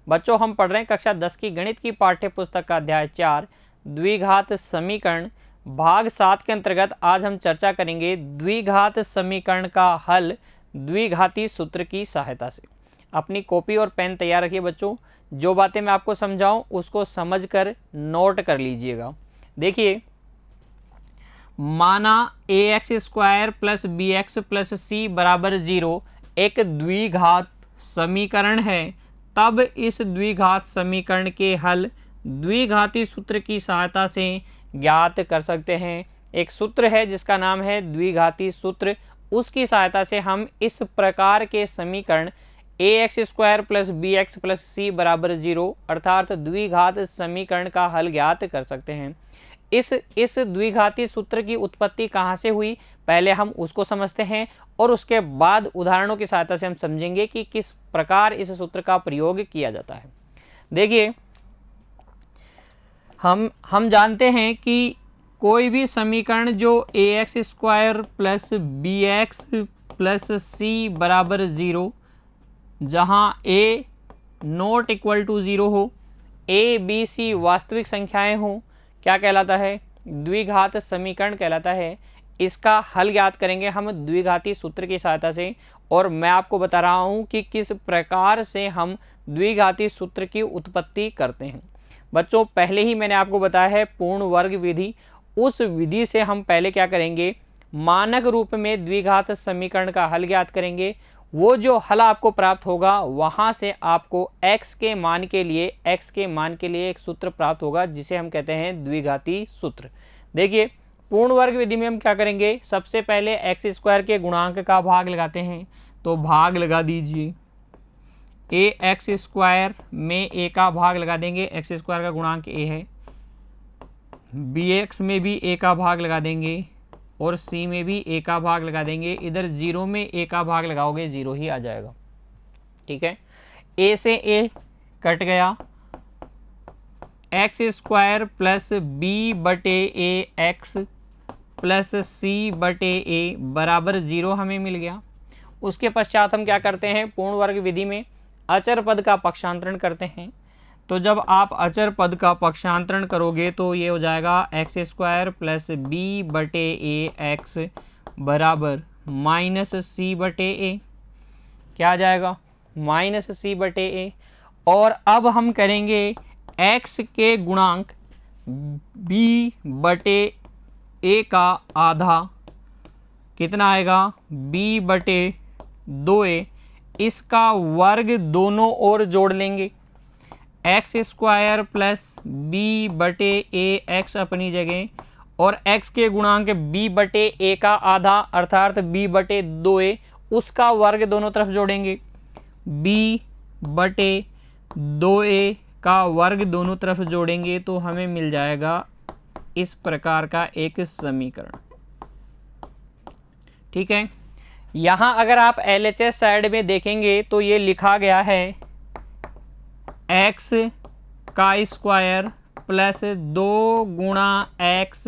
बच्चों हम पढ़ रहे हैं कक्षा 10 की गणित की पाठ्य पुस्तक का अध्याय 4 द्विघात समीकरण भाग 7 के अंतर्गत आज हम चर्चा करेंगे द्विघात समीकरण का हल द्विघाती सूत्र की सहायता से। अपनी कॉपी और पेन तैयार रखिए बच्चों, जो बातें मैं आपको समझाऊं उसको समझकर नोट कर लीजिएगा। देखिए, माना ax² plus bx plus c बराबर 0 एक द्विघात समीकरण है, तब इस द्विघात समीकरण के हल द्विघाती सूत्र की सहायता से ज्ञात कर सकते हैं। एक सूत्र है जिसका नाम है द्विघाती सूत्र, उसकी सहायता से हम इस प्रकार के समीकरण ax² plus bx plus c बराबर 0 अर्थात द्विघात समीकरण का हल ज्ञात कर सकते हैं। इस द्विघाती सूत्र की उत्पत्ति कहाँ से हुई, पहले हम उसको समझते हैं और उसके बाद उदाहरणों की सहायता से हम समझेंगे कि किस प्रकार इस सूत्र का प्रयोग किया जाता है। देखिए, हम जानते हैं कि कोई भी समीकरण जो ax² plus bx plus c बराबर 0 जहाँ a नॉट इक्वल टू 0 हो, a b c वास्तविक संख्याएं हों, क्या कहलाता है, द्विघात समीकरण कहलाता है। इसका हल ज्ञात करेंगे हम द्विघाती सूत्र की सहायता से, और मैं आपको बता रहा हूं कि किस प्रकार से हम द्विघाती सूत्र की उत्पत्ति करते हैं। बच्चों, पहले ही मैंने आपको बताया है पूर्ण वर्ग विधि, उस विधि से हम पहले क्या करेंगे, मानक रूप में द्विघात समीकरण का हल ज्ञात करेंगे। वो जो हल आपको प्राप्त होगा वहाँ से आपको x के मान के लिए एक सूत्र प्राप्त होगा जिसे हम कहते हैं द्विघाती सूत्र। देखिए, पूर्ण वर्ग विधि में हम क्या करेंगे, सबसे पहले x² के गुणांक का भाग लगाते हैं, तो भाग लगा दीजिए। ax² में a का भाग लगा देंगे, x² का गुणांक a है। bx में भी a का भाग लगा देंगे और c में भी a का भाग लगा देंगे। इधर 0 में a का भाग लगाओगे 0 ही आ जाएगा। ठीक है, a से a कट गया, x² प्लस b बटे a x प्लस c बटे a बराबर 0 हमें मिल गया। उसके पश्चात हम क्या करते हैं, पूर्ण वर्ग विधि में अचर पद का पक्षांतरण करते हैं। तो जब आप अचर पद का पक्षांतरण करोगे तो ये हो जाएगा x² प्लस b बटे a x बराबर माइनस c बटे a, क्या आ जाएगा, माइनस c बटे a। और अब हम करेंगे x के गुणांक b बटे a का आधा, कितना आएगा, b बटे 2a, इसका वर्ग दोनों ओर जोड़ लेंगे। x² प्लस b बटे a x अपनी जगह, और x के गुणांक b बटे a का आधा अर्थात b बटे 2a, उसका वर्ग दोनों तरफ जोड़ेंगे। b बटे 2a का वर्ग दोनों तरफ जोड़ेंगे तो हमें मिल जाएगा इस प्रकार का एक समीकरण। ठीक है, यहाँ अगर आप LHS साइड में देखेंगे तो ये लिखा गया है x का स्क्वायर प्लस 2 गुणा x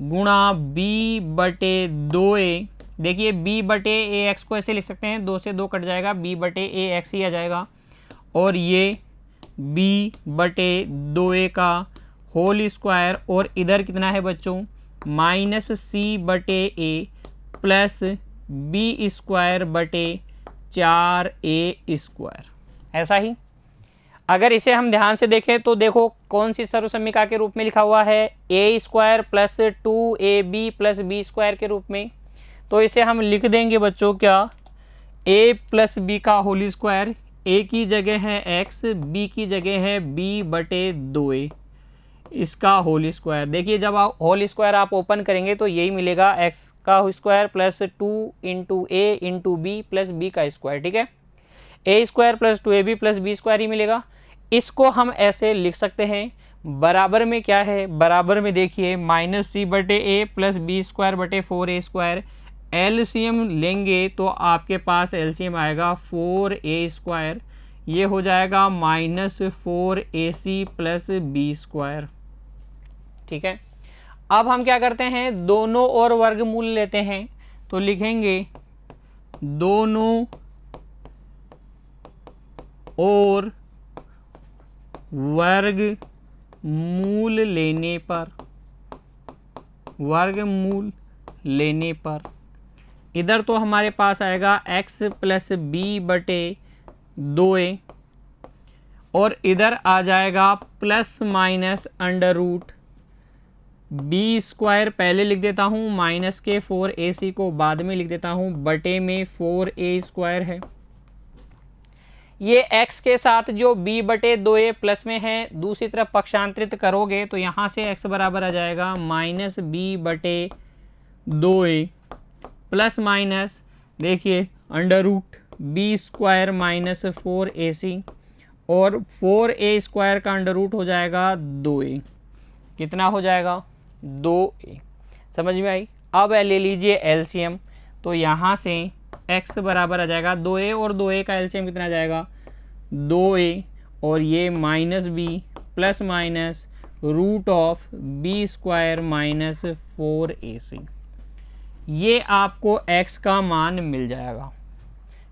गुणा b बटे 2a। देखिए, b बटे a x को ऐसे लिख सकते हैं, 2 से 2 कट जाएगा, b बटे a x ही आ जाएगा, और ये b बटे 2a का होल स्क्वायर, और इधर कितना है बच्चों, माइनस c बटे a प्लस b² बटे 4a²। ऐसा ही अगर इसे हम ध्यान से देखें तो देखो कौन सी सर्वसमीका के रूप में लिखा हुआ है, a² plus 2ab plus b² के रूप में। तो इसे हम लिख देंगे बच्चों क्या, a प्लस b का होल स्क्वायर, a की जगह है x, b की जगह है b बटे 2a, इसका होल स्क्वायर। देखिए, जब आप होल स्क्वायर आप ओपन करेंगे तो यही मिलेगा, x का square plus 2 into a into b plus b का स्क्वायर। ठीक है, a² plus 2ab plus b² ही मिलेगा। इसको हम ऐसे लिख सकते हैं, बराबर में क्या है, बराबर में देखिए माइनस c बटे a प्लस b² बटे 4a²। एलसीएम लेंगे तो आपके पास एलसीएम आएगा 4a², ये हो जाएगा माइनस 4ac प्लस b²। ठीक है, अब हम क्या करते हैं, दोनों ओर वर्गमूल लेते हैं, तो लिखेंगे दोनों और वर्गमूल लेने पर इधर तो हमारे पास आएगा x प्लस बी बटे 2a और इधर आ जाएगा plus minus under root b square पहले लिख देता हूँ, माइनस के 4ac को बाद में लिख देता हूँ, बटे में 4a स्क्वायर है। ये x के साथ जो b बटे 2a प्लस में है दूसरी तरफ पक्षांतरित करोगे तो यहाँ से x बराबर आ जाएगा माइनस बी बटे 2a प्लस माइनस देखिए under root b square minus 4ac और 4a स्क्वायर का अंडर रूट हो जाएगा 2a। कितना हो जाएगा 2a। समझ में आई। अब ले लीजिए एलसीएम, तो यहाँ से x बराबर आ जाएगा 2a और 2a का एलसीएम कितना आ जाएगा 2a और ये minus b plus minus root of b square minus 4ac। ये आपको x का मान मिल जाएगा।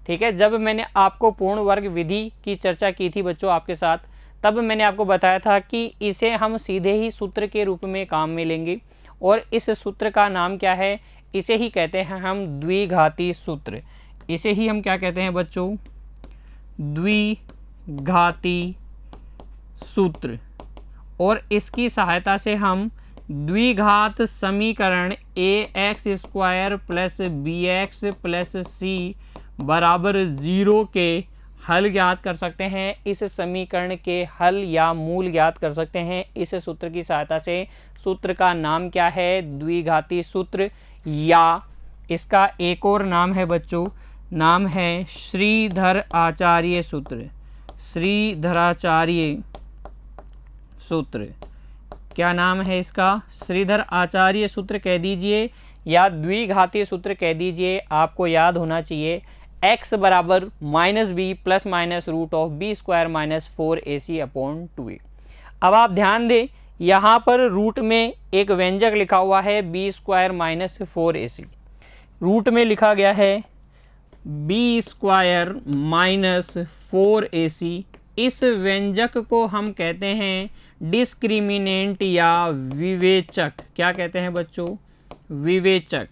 ठीक है, जब मैंने आपको पूर्ण वर्ग विधि की चर्चा की थी बच्चों आपके साथ, तब मैंने आपको बताया था कि इसे हम सीधे ही सूत्र के रूप में काम में लेंगे और इस सूत्र का नाम क्या है, इसे ही कहते हैं हम द्विघाती सूत्र। इसे ही हम क्या कहते हैं बच्चों, द्विघाती सूत्र। और इसकी सहायता से हम द्विघात समीकरण ax square plus bx plus c बराबर 0 के हल ज्ञात कर सकते हैं। इस समीकरण के हल या मूल ज्ञात कर सकते हैं इस सूत्र की सहायता से। सूत्र का नाम क्या है, द्विघाती सूत्र, या इसका एक और नाम है बच्चों, नाम है श्रीधर आचार्य सूत्र। श्रीधराचार्य सूत्र, क्या नाम है इसका, श्रीधर आचार्य सूत्र कह दीजिए या द्विघातीय सूत्र कह दीजिए। आपको याद होना चाहिए x बराबर minus b plus minus root of b square minus 4ac upon 2a। अब आप ध्यान दें, यहाँ पर रूट में एक व्यंजक लिखा हुआ है b square minus 4ac। Root में लिखा गया है बी स्क्वायर माइनस 4ac। इस व्यंजक को हम कहते हैं डिस्क्रिमिनेंट या विवेचक। क्या कहते हैं बच्चों, विवेचक।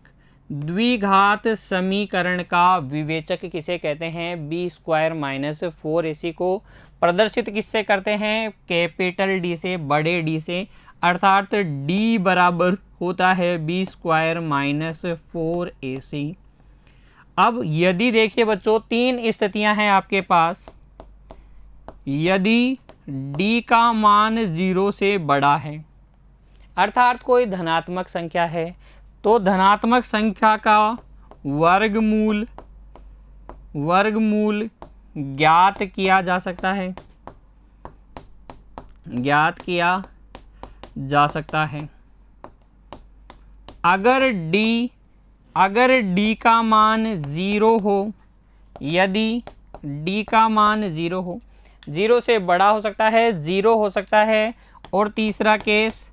द्विघात समीकरण का विवेचक किसे कहते हैं, बी स्क्वायर माइनस 4ac को प्रदर्शित किससे करते हैं, कैपिटल डी से, बड़े डी से, अर्थात d बराबर होता है बी स्क्वायर माइनस 4ac। अब यदि देखिए बच्चों तीन स्थितियां हैं आपके पास। यदि d का मान 0 से बड़ा है, अर्थात कोई धनात्मक संख्या है, तो धनात्मक संख्या का वर्गमूल ज्ञात किया जा सकता है, ज्ञात किया जा सकता है। अगर d का मान 0 हो, यदि d का मान 0 हो, 0 से बड़ा हो सकता है, 0 हो सकता है, और तीसरा केस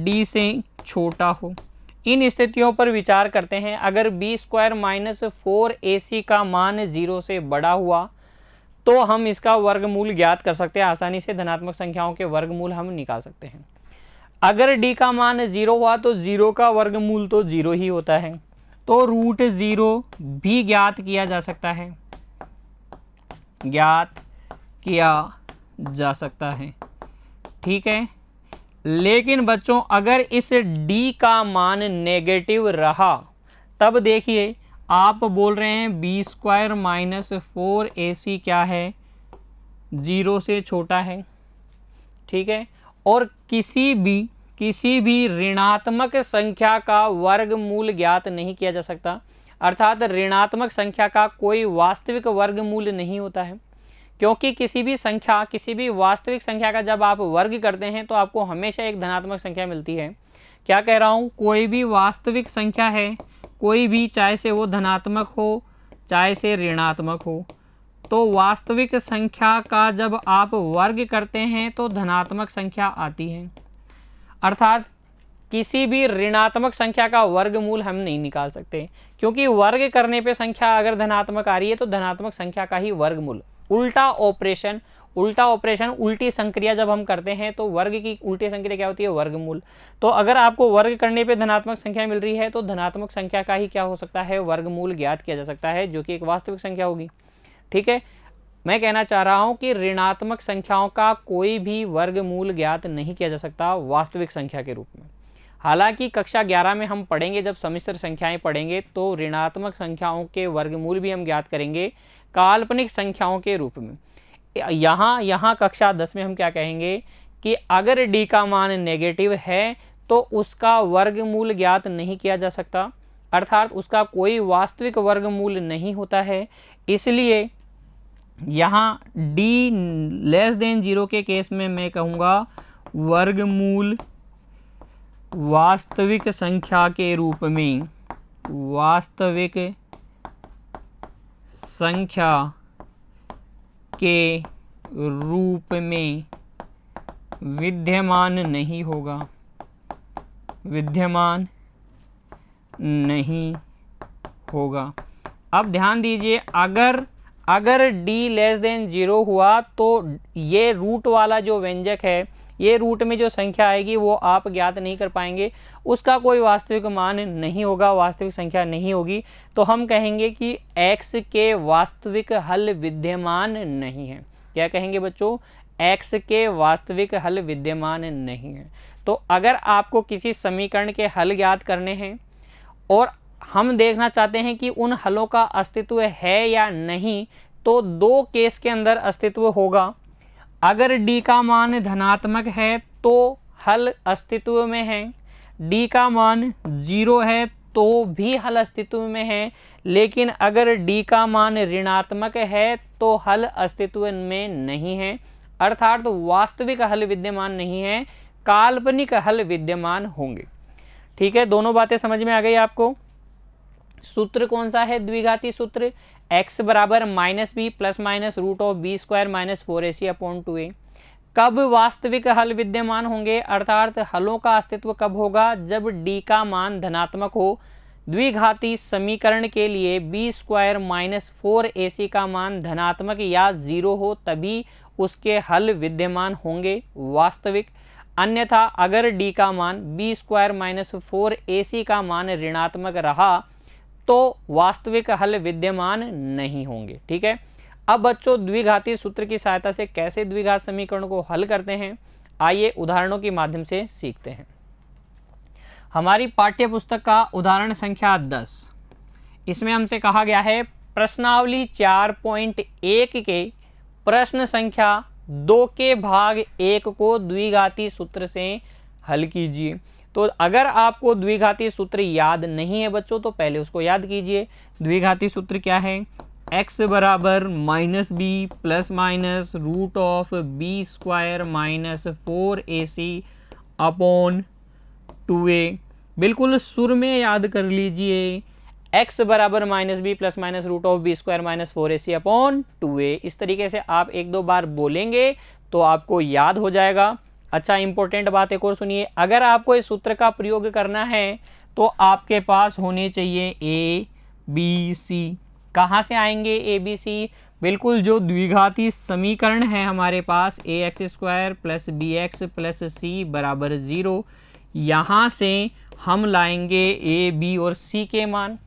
d से छोटा हो। इन स्थितियों पर विचार करते हैं। अगर बी स्क्वायर माइनस 4ac का मान 0 से बड़ा हुआ तो हम इसका वर्गमूल ज्ञात कर सकते हैं आसानी से। धनात्मक संख्याओं के वर्गमूल हम निकाल सकते हैं। अगर d का मान 0 हुआ तो 0 का वर्गमूल तो 0 ही होता है, तो रूट 0 भी ज्ञात किया जा सकता है, ज्ञात किया जा सकता है। ठीक है, लेकिन बच्चों अगर इस d का मान नेगेटिव रहा, तब देखिए आप बोल रहे हैं बी स्क्वायर माइनस 4ac क्या है, 0 से छोटा है। ठीक है, और किसी भी ऋणात्मक संख्या का वर्गमूल ज्ञात नहीं किया जा सकता, अर्थात ऋणात्मक संख्या का कोई वास्तविक वर्गमूल नहीं होता है, क्योंकि किसी भी वास्तविक संख्या का जब आप वर्ग करते हैं तो आपको हमेशा एक धनात्मक संख्या मिलती है। क्या कह रहा हूँ, कोई भी वास्तविक संख्या है, कोई भी, चाहे से वो धनात्मक हो चाहे से ऋणात्मक हो, तो वास्तविक संख्या का जब आप वर्ग करते हैं तो धनात्मक संख्या आती है। अर्थात किसी भी ऋणात्मक संख्या का वर्गमूल हम नहीं निकाल सकते, क्योंकि वर्ग करने पे संख्या अगर धनात्मक आ रही है तो धनात्मक संख्या का ही वर्गमूल, उल्टा ऑपरेशन उल्टा ऑपरेशन, उल्टी संक्रिया जब हम करते हैं तो वर्ग की उल्टी संक्रिया क्या होती है, वर्गमूल। तो अगर आपको वर्ग करने पे धनात्मक संख्या मिल रही है तो धनात्मक संख्या का ही क्या हो सकता है, वर्गमूल ज्ञात किया जा सकता है, जो कि एक वास्तविक संख्या होगी। ठीक है, मैं कहना चाह रहा हूं कि ऋणात्मक संख्याओं का कोई भी वर्गमूल ज्ञात नहीं किया जा सकता वास्तविक संख्या के रूप में। हालांकि कक्षा 11 में हम पढ़ेंगे, जब सम्मिश्र संख्याएं पढ़ेंगे तो ऋणात्मक संख्याओं के वर्गमूल भी हम ज्ञात करेंगे काल्पनिक संख्याओं के रूप में। यहाँ कक्षा 10 में हम क्या कहेंगे कि अगर d का मान नेगेटिव है तो उसका वर्गमूल ज्ञात नहीं किया जा सकता, अर्थात उसका कोई वास्तविक वर्गमूल नहीं होता है। इसलिए यहाँ d लेस देन 0 के केस में मैं कहूँगा वर्गमूल वास्तविक संख्या के रूप में, वास्तविक संख्या के रूप में विद्यमान नहीं होगा, विद्यमान नहीं होगा। अब ध्यान दीजिए, अगर d लेस देन 0 हुआ तो ये रूट वाला जो व्यंजक है, ये रूट में जो संख्या आएगी वो आप ज्ञात नहीं कर पाएंगे, उसका कोई वास्तविक मान नहीं होगा, वास्तविक संख्या नहीं होगी। तो हम कहेंगे कि x के वास्तविक हल विद्यमान नहीं है। क्या कहेंगे बच्चों, x के वास्तविक हल विद्यमान नहीं है। तो अगर आपको किसी समीकरण के हल ज्ञात करने हैं और हम देखना चाहते हैं कि उन हलों का अस्तित्व है या नहीं, तो दो केस के अंदर अस्तित्व होगा। अगर d का मान धनात्मक है तो हल अस्तित्व में है, d का मान 0 है तो भी हल अस्तित्व में है, लेकिन अगर d का मान ऋणात्मक है तो हल अस्तित्व में नहीं है, अर्थात वास्तविक हल विद्यमान नहीं है, काल्पनिक हल विद्यमान होंगे। ठीक है, दोनों बातें समझ में आ गई आपको। सूत्र कौन सा है, द्विघाती सूत्र, x बराबर -b plus minus root of b square minus 4ac upon 2a। कब वास्तविक हल विद्यमान होंगे, अर्थात हलों का अस्तित्व कब होगा, जब d का मान धनात्मक हो। द्विघाती समीकरण के लिए बी स्क्वायर माइनस 4ac का मान धनात्मक या 0 हो, तभी उसके हल विद्यमान होंगे वास्तविक। अन्यथा अगर d का मान बी स्क्वायर माइनस 4ac का मान ऋणात्मक रहा तो वास्तविक हल विद्यमान नहीं होंगे। ठीक है, अब बच्चों द्विघाती सूत्र की सहायता से कैसे द्विघात समीकरण को हल करते हैं, आइए उदाहरणों के माध्यम से सीखते हैं। हमारी पाठ्य पुस्तक का उदाहरण संख्या 10, इसमें हमसे कहा गया है प्रश्नावली 4.1 के प्रश्न संख्या 2 के भाग 1 को द्विघाती सूत्र से हल कीजिए। तो अगर आपको द्विघाती सूत्र याद नहीं है बच्चों तो पहले उसको याद कीजिए। द्विघाती सूत्र क्या है, x बराबर -b plus minus root of b square minus 4ac upon 2a। बिल्कुल सुर में याद कर लीजिए, x बराबर -b plus minus root of b square minus 4ac upon 2a। इस तरीके से आप एक दो बार बोलेंगे तो आपको याद हो जाएगा। अच्छा, इंपॉर्टेंट बात एक और सुनिए, अगर आपको इस सूत्र का प्रयोग करना है तो आपके पास होने चाहिए a b c। कहाँ से आएंगे a b c, बिल्कुल जो द्विघाती समीकरण है हमारे पास ax square plus bx plus c बराबर 0, यहाँ से हम लाएंगे a b और c के मान।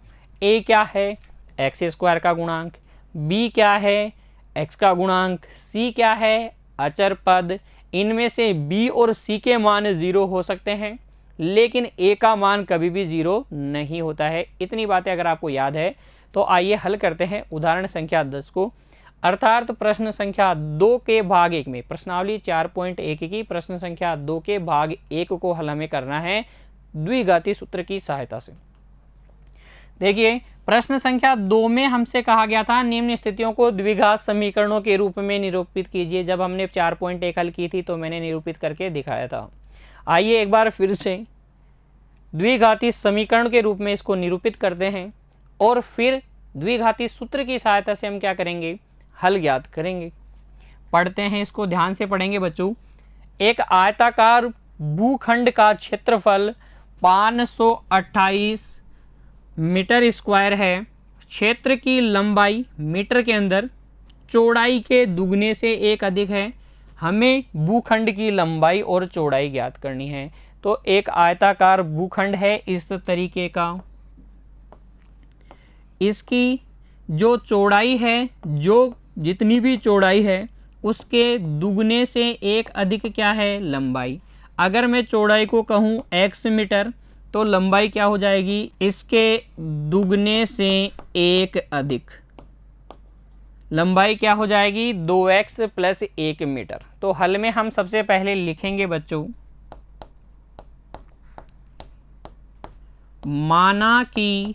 a क्या है, x स्क्वायर का गुणांक, b क्या है, x का गुणांक, c क्या है, अचर पद। इनमें से b और c के मान 0 हो सकते हैं, लेकिन a का मान कभी भी 0 नहीं होता है। इतनी बातें अगर आपको याद है तो आइए हल करते हैं उदाहरण संख्या 10 को, अर्थात प्रश्न संख्या 2 के भाग 1 में, प्रश्नावली 4.1 की प्रश्न संख्या 2 के भाग 1 को हल हमें करना है द्विघाती सूत्र की सहायता से। देखिए, प्रश्न संख्या 2 में हमसे कहा गया था निम्न स्थितियों को द्विघात समीकरणों के रूप में निरूपित कीजिए। जब हमने 4.1 हल की थी तो मैंने निरूपित करके दिखाया था। आइए एक बार फिर से द्विघाती समीकरण के रूप में इसको निरूपित करते हैं और फिर द्विघाती सूत्र की सहायता से हम क्या करेंगे, हल ज्ञात करेंगे। पढ़ते हैं, इसको ध्यान से पढ़ेंगे बच्चों। एक आयताकार भूखंड का क्षेत्रफल 528 मीटर स्क्वायर है। क्षेत्र की लंबाई मीटर के अंदर चौड़ाई के दुगने से 1 अधिक है। हमें भूखंड की लंबाई और चौड़ाई ज्ञात करनी है। तो एक आयताकार भूखंड है इस तरीके का, इसकी जो चौड़ाई है, जो जितनी भी चौड़ाई है उसके दुगने से 1 अधिक क्या है, लंबाई। अगर मैं चौड़ाई को कहूँ x मीटर तो लंबाई क्या हो जाएगी, इसके दुगने से 1 अधिक, लंबाई क्या हो जाएगी 2x + 1 मीटर। तो हल में हम सबसे पहले लिखेंगे बच्चों, माना कि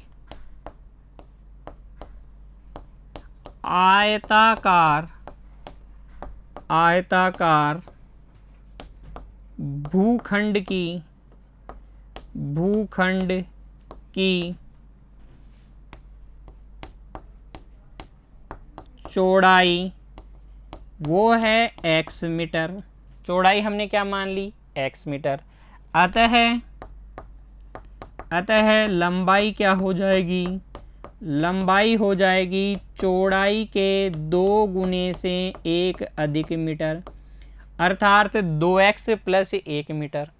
आयताकार भूखंड की चौड़ाई वो है x मीटर। चौड़ाई हमने क्या मान ली, x मीटर। अतः लंबाई क्या हो जाएगी, लंबाई हो जाएगी चौड़ाई के 2 गुने से 1 अधिक मीटर, अर्थात 2x + 1 मीटर।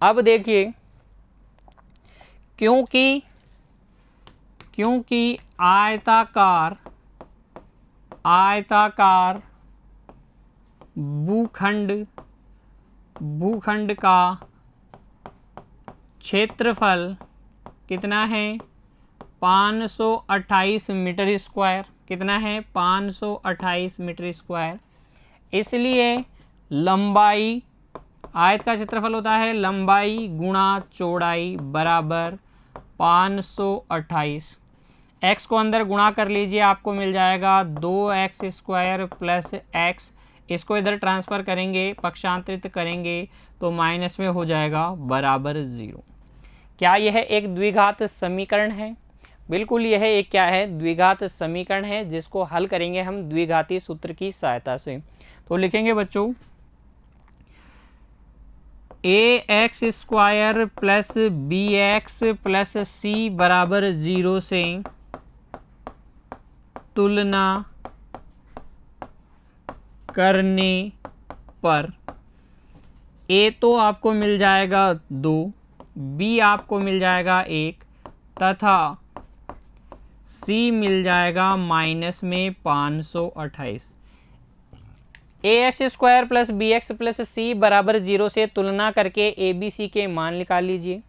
अब देखिए, क्योंकि आयताकार भूखंड का क्षेत्रफल कितना है, 528 मीटर स्क्वायर। कितना है, 528 मीटर स्क्वायर। इसलिए लंबाई, आयत का क्षेत्रफल होता है लंबाई गुणा चौड़ाई बराबर 528। x को अंदर गुणा कर लीजिए, आपको मिल जाएगा 2x² + x। इसको इधर ट्रांसफ़र करेंगे, पक्षांतरित करेंगे तो माइनस में हो जाएगा बराबर 0। क्या यह एक द्विघात समीकरण है? बिल्कुल, यह एक क्या है, द्विघात समीकरण है, जिसको हल करेंगे हम द्विघाती सूत्र की सहायता से। तो लिखेंगे बच्चों, ax² + bx + c बराबर 0 से तुलना करने पर a तो आपको मिल जाएगा 2, b आपको मिल जाएगा 1 तथा c मिल जाएगा माइनस में 528। ax² + bx + c बराबर 0 से तुलना करके a b c के मान निकाल लीजिए।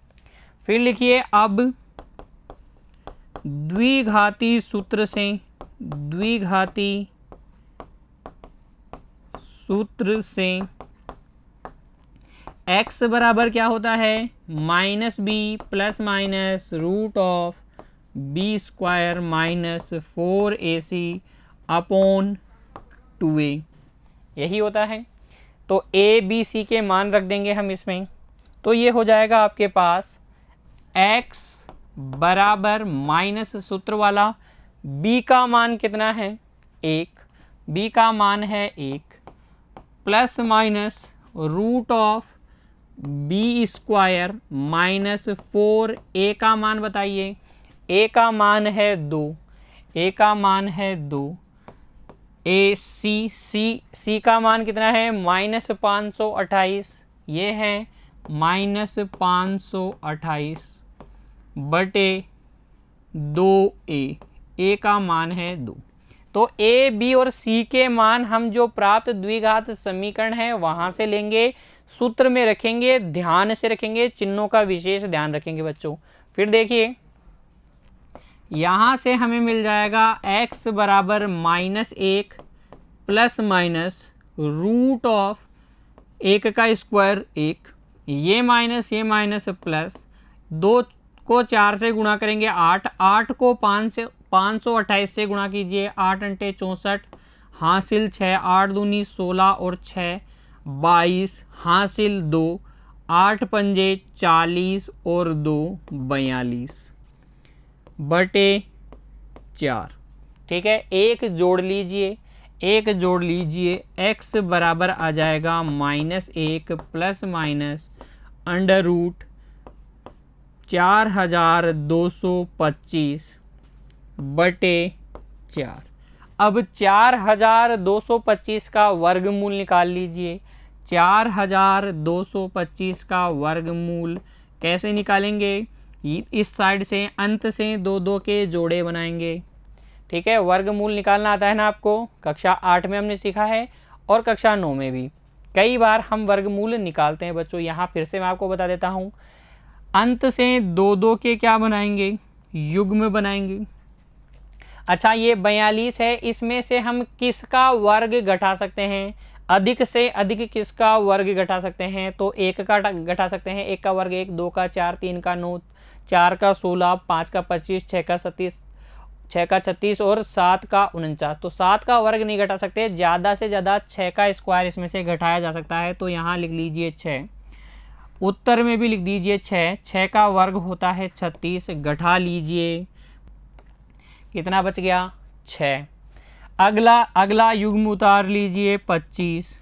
फिर लिखिए, अब द्विघाती सूत्र से x बराबर क्या होता है, -b ± √b² - 4ac/2a, यही होता है। तो a b c के मान रख देंगे हम इसमें। तो ये हो जाएगा आपके पास x बराबर माइनस सूत्र वाला, b का मान कितना है 1, b का मान है 1 ± √b² - 4, a का मान बताइए, a का मान है 2, a का मान है 2, c का मान कितना है -528, ये है -528 बटे 2a, a का मान है 2। तो a, b और c के मान हम जो प्राप्त द्विघात समीकरण है वहां से लेंगे, सूत्र में रखेंगे, ध्यान से रखेंगे, चिन्हों का विशेष ध्यान रखेंगे बच्चों। फिर देखिए, यहाँ से हमें मिल जाएगा x बराबर -1 ± √1² 1, ये माइनस प्लस, 2 को 4 से गुणा करेंगे 8, 8 को 528 से गुणा कीजिए, 8 × 64 हासिल 6, 8 दूनी 16 और 6 22 हासिल 2, 8 पंजे 40 और 2 42 बटे 4। ठीक है, एक जोड़ लीजिए, x बराबर आ जाएगा -1 ± √4225 बटे 4। अब 4225 का वर्गमूल निकाल लीजिए। 4225 का वर्गमूल कैसे निकालेंगे? इस साइड से अंत से 2 के जोड़े बनाएंगे। ठीक है, वर्गमूल निकालना आता है ना आपको, कक्षा 8 में हमने सीखा है और कक्षा 9 में भी कई बार हम वर्गमूल निकालते हैं बच्चों। यहाँ फिर से मैं आपको बता देता हूँ, अंत से 2 के क्या बनाएंगे? युग्म बनाएंगे। अच्छा, ये 42 है, इसमें से हम किसका वर्ग घटा सकते हैं? अधिक से अधिक किसका वर्ग घटा सकते हैं? तो 1 का घटा सकते हैं। 1 का वर्ग 1, 2 का 4, 3 का 9, 4 का 16, 5 का 25, 6 का 37, 6 का 36 और 7 का 49। तो 7 का वर्ग नहीं घटा सकते, ज़्यादा से ज़्यादा 6 का स्क्वायर इसमें से घटाया जा सकता है। तो यहाँ लिख लीजिए 6, उत्तर में भी लिख दीजिए 6। 6 का वर्ग होता है 36, घटा लीजिए, कितना बच गया? 6। अगला युग्म उतार लीजिए 25।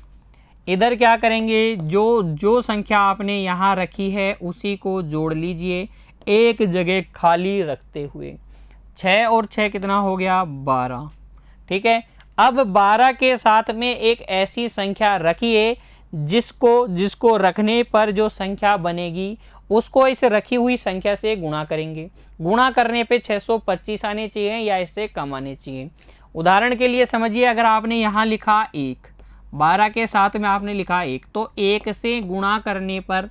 इधर क्या करेंगे? जो संख्या आपने यहाँ रखी है उसी को जोड़ लीजिए, एक जगह खाली रखते हुए। 6 और 6 कितना हो गया? 12। ठीक है, अब 12 के साथ में एक ऐसी संख्या रखिए जिसको रखने पर जो संख्या बनेगी उसको इस रखी हुई संख्या से गुणा करेंगे। गुणा करने पे 625 आने चाहिए या इससे कम आने चाहिए। उदाहरण के लिए समझिए, अगर आपने यहाँ लिखा 1, 12 के साथ में आपने लिखा 1, तो 1 से गुणा करने पर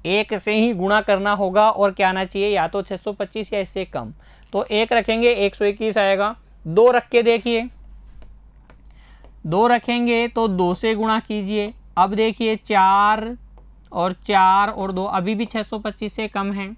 1 से ही गुणा करना होगा और क्या आना चाहिए? या तो 625 या इससे कम। तो 1 रखेंगे 121 आएगा। 2 रख के देखिए, 2 रखेंगे तो 2 से गुणा कीजिए। अब देखिए 4 और 2 अभी भी 625 से कम है।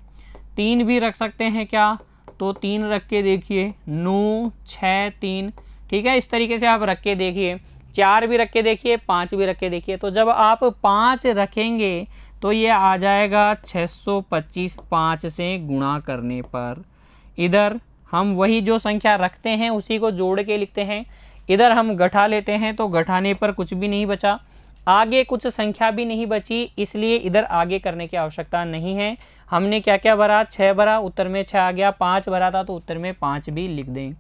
3 भी रख सकते हैं क्या? तो 3 रख के देखिए, 9, 6, 3। ठीक है, इस तरीके से आप रख के देखिए। 4 भी रख के देखिए, 5 भी रख के देखिए। तो जब आप 5 रखेंगे तो ये आ जाएगा 625 5 से गुणा करने पर। इधर हम वही जो संख्या रखते हैं उसी को जोड़ के लिखते हैं, इधर हम घटा लेते हैं तो घटाने पर कुछ भी नहीं बचा, आगे कुछ संख्या भी नहीं बची, इसलिए इधर आगे करने की आवश्यकता नहीं है। हमने क्या क्या भरा? 6 भरा, उत्तर में 6 आ गया। 5 भरा था तो उत्तर में 5 भी लिख दें।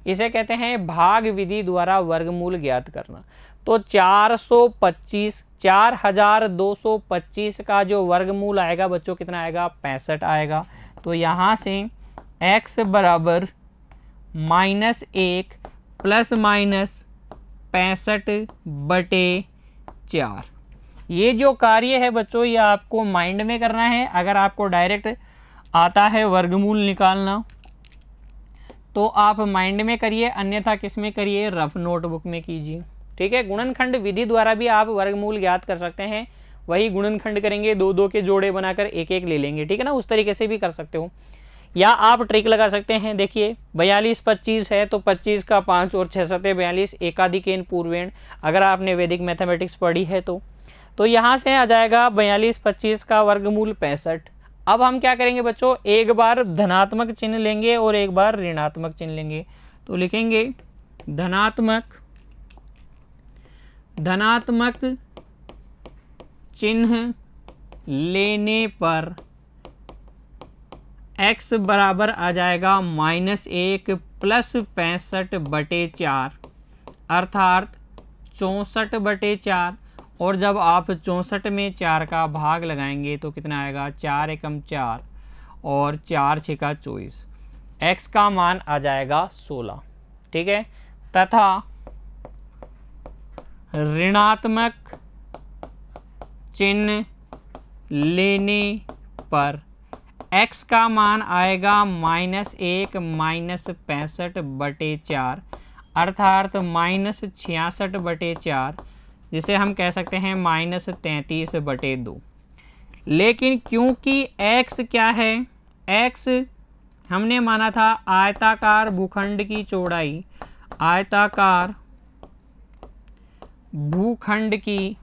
इसे कहते हैं भाग विधि द्वारा वर्गमूल ज्ञात करना। तो 4225 का जो वर्गमूल आएगा बच्चों कितना आएगा? 65 आएगा। तो यहाँ से x बराबर -1 प्लस माइनस 65/4। ये जो कार्य है बच्चों ये आपको माइंड में करना है। अगर आपको डायरेक्ट आता है वर्गमूल निकालना तो आप माइंड में करिए, अन्यथा किस में करिए? रफ नोटबुक में कीजिए। ठीक है, गुणनखंड विधि द्वारा भी आप वर्गमूल ज्ञात कर सकते हैं। वही गुणनखंड करेंगे, 2 के जोड़े बनाकर 1 ले लेंगे। ठीक है ना, उस तरीके से भी कर सकते हो, या आप ट्रिक लगा सकते हैं। देखिए 42 25 है तो 25 का 5 और 6 7 42, एकाधिकेन पूर्वेण, अगर आपने वैदिक मैथमेटिक्स पढ़ी है तो यहाँ से आ जाएगा 42 25 का वर्गमूल 65। अब हम क्या करेंगे बच्चों? एक बार धनात्मक चिन्ह लेंगे और एक बार ऋणात्मक चिन्ह लेंगे। तो लिखेंगे धनात्मक चिन्ह लेने पर x बराबर आ जाएगा -1 प्लस 65/4 अर्थात 64/4। और जब आप 64 में 4 का भाग लगाएंगे तो कितना आएगा? 4 एकम 4 और 4 छेका 24। x का मान आ जाएगा 16। ठीक है, तथा ऋणात्मक चिन्ह लेने पर x का मान आएगा -1 माइनस 65/4 अर्थात -66/4, जिसे हम कह सकते हैं -33/2। लेकिन क्योंकि x क्या है? x हमने माना था आयताकार भूखंड की चौड़ाई, आयताकार भूखंड की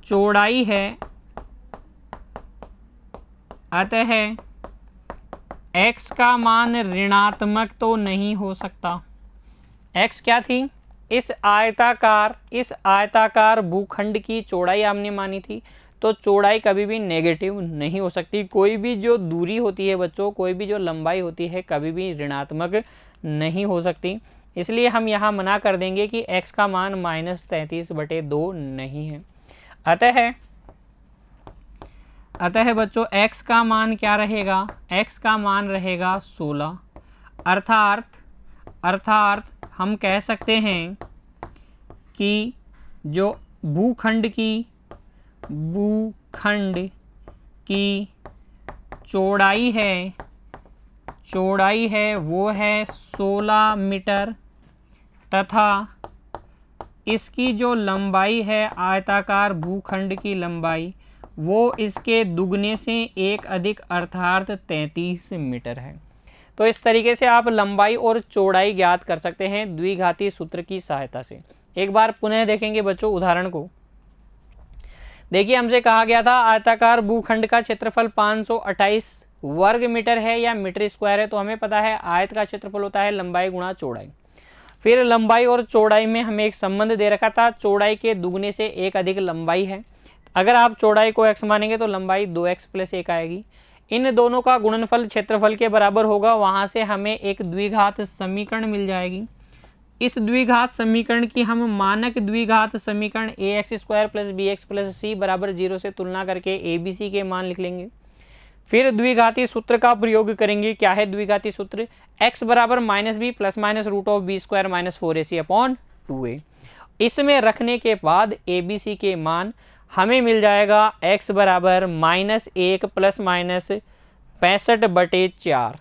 चौड़ाई है, अतः x का मान ऋणात्मक तो नहीं हो सकता। x क्या थी? इस आयताकार भूखंड की चौड़ाई हमने मानी थी, तो चौड़ाई कभी भी नेगेटिव नहीं हो सकती। कोई भी जो दूरी होती है बच्चों, कोई भी जो लंबाई होती है कभी भी ऋणात्मक नहीं हो सकती। इसलिए हम यहाँ मना कर देंगे कि x का मान -33/2 नहीं है। अतः बच्चों x का मान क्या रहेगा, x का मान रहेगा 16। अर्थात हम कह सकते हैं कि जो भूखंड की चौड़ाई है वो है 16 मीटर तथा इसकी जो लंबाई है, आयताकार भूखंड की लंबाई, वो इसके दुगने से एक अधिक अर्थात 33 मीटर है। तो इस तरीके से आप लंबाई और चौड़ाई ज्ञात कर सकते हैं द्विघाती सूत्र की सहायता से। एक बार पुनः देखेंगे बच्चों उदाहरण को। देखिए हमसे कहा गया था आयताकार भूखंड का क्षेत्रफल 528 वर्ग मीटर है या मीटर स्क्वायर है। तो हमें पता है आयत का क्षेत्रफल होता है लंबाई गुणा चौड़ाई। फिर लंबाई और चौड़ाई में हमें एक संबंध दे रखा था, चौड़ाई के दुगने से एक अधिक लंबाई है। अगर आप चौड़ाई को x मानेंगे तो लंबाई 2x + 1 आएगी। इन दोनों का गुणनफल क्षेत्रफल के बराबर होगा। वहां से हमें एक द्विघात समीकरण मिल जाएगी। इस द्विघात समीकरण की हम मानक द्विघात समीकरण ax² + bx + c = 0 से तुलना करके abc के मान लिख लेंगे। फिर द्विघाती सूत्र का प्रयोग करेंगे। क्या है द्विघाती सूत्र, x = -b + -√b² - 4ac/2a। इसमें रखने के बाद abc के मान हमें मिल जाएगा x = -1 ± 65/4।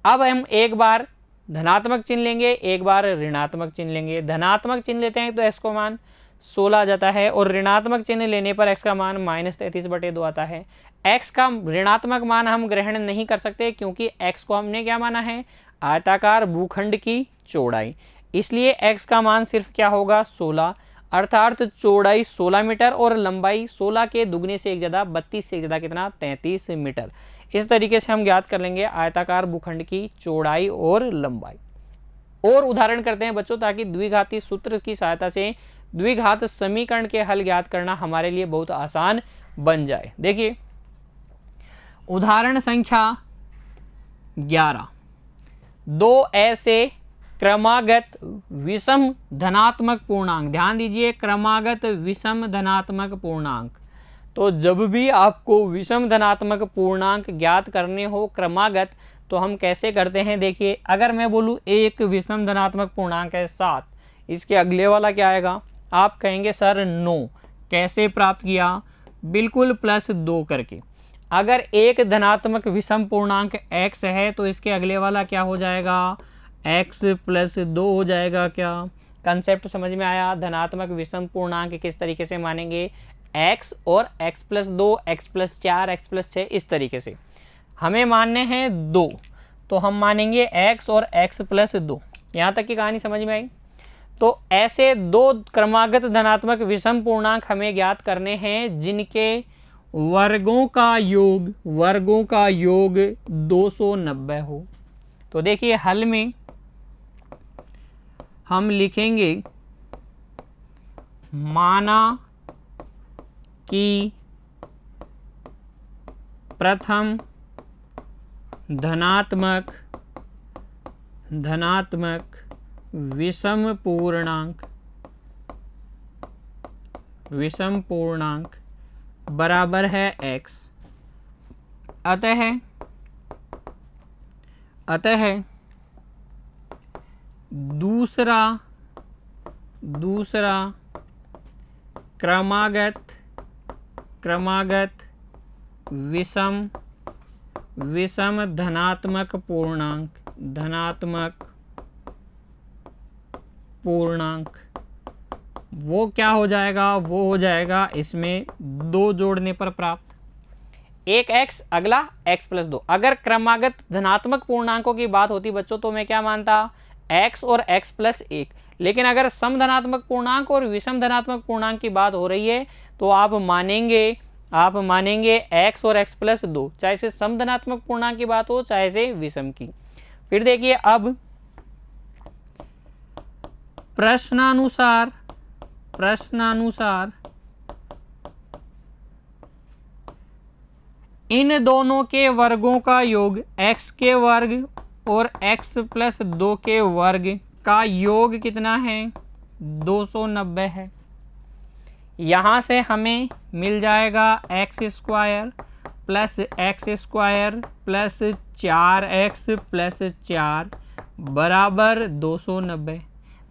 अब हम एक बार धनात्मक चिन्ह लेंगे, एक बार ऋणात्मक चिन्ह लेंगे। धनात्मक चिन्ह लेते हैं तो x का मान 16 आ जाता है और ऋणात्मक चिन्ह लेने पर x का मान -33/2 आता है। x का ऋणात्मक मान हम ग्रहण नहीं कर सकते क्योंकि x को हमने क्या माना है, आयताकार भूखंड की चौड़ाई। इसलिए x का मान सिर्फ क्या होगा 16, अर्थात चौड़ाई 16 मीटर और लंबाई 16 के दुगने से एक ज़्यादा 32 से एक ज़्यादा कितना 33 मीटर। इस तरीके से हम ज्ञात कर लेंगे आयताकार भूखंड की चौड़ाई और लंबाई। और उदाहरण करते हैं बच्चों, ताकि द्विघाती सूत्र की सहायता से द्विघात समीकरण के हल ज्ञात करना हमारे लिए बहुत आसान बन जाए। देखिए उदाहरण संख्या 11, दो ऐसे क्रमागत विषम धनात्मक पूर्णांक, ध्यान दीजिए क्रमागत विषम धनात्मक पूर्णांक। तो जब भी आपको विषम धनात्मक पूर्णांक ज्ञात करने हो क्रमागत, तो हम कैसे करते हैं। देखिए अगर मैं बोलूँ एक विषम धनात्मक पूर्णांक है 7, इसके अगले वाला क्या आएगा, आप कहेंगे सर 9। कैसे प्राप्त किया, बिल्कुल +2 करके। अगर एक धनात्मक विषम पूर्णांक x है तो इसके अगले वाला क्या हो जाएगा, x + 2 हो जाएगा। क्या कंसेप्ट समझ में आया। धनात्मक विषम पूर्णांक किस तरीके से मानेंगे, x और x + 2, x + 4, x + 6, इस तरीके से। हमें मानने हैं 2, तो हम मानेंगे x और x + 2। यहाँ तक की कहानी समझ में आई। तो ऐसे दो क्रमागत धनात्मक विषम पूर्णांक हमें ज्ञात करने हैं जिनके वर्गों का योग 290 हो। तो देखिए हल में हम लिखेंगे, माना कि प्रथम धनात्मक विषम पूर्णांक बराबर है x। अतः दूसरा क्रमागत विषम धनात्मक पूर्णांक वो क्या हो जाएगा, वो हो जाएगा इसमें 2 जोड़ने पर प्राप्त। एक x, अगला x + 2। अगर क्रमागत धनात्मक पूर्णांकों की बात होती बच्चों तो मैं क्या मानता, x और x + 1। लेकिन अगर सम धनात्मक पूर्णांक और विषम धनात्मक पूर्णांक की बात हो रही है तो आप मानेंगे x और x + 2, चाहे से सम धनात्मक पूर्णांक की बात हो चाहे से विषम की। फिर देखिए अब प्रश्नानुसार इन दोनों के वर्गों का योग x के वर्ग और x + 2 के वर्ग का योग कितना है 290 है। यहाँ से हमें मिल जाएगा x square plus 4x plus 4 बराबर 290।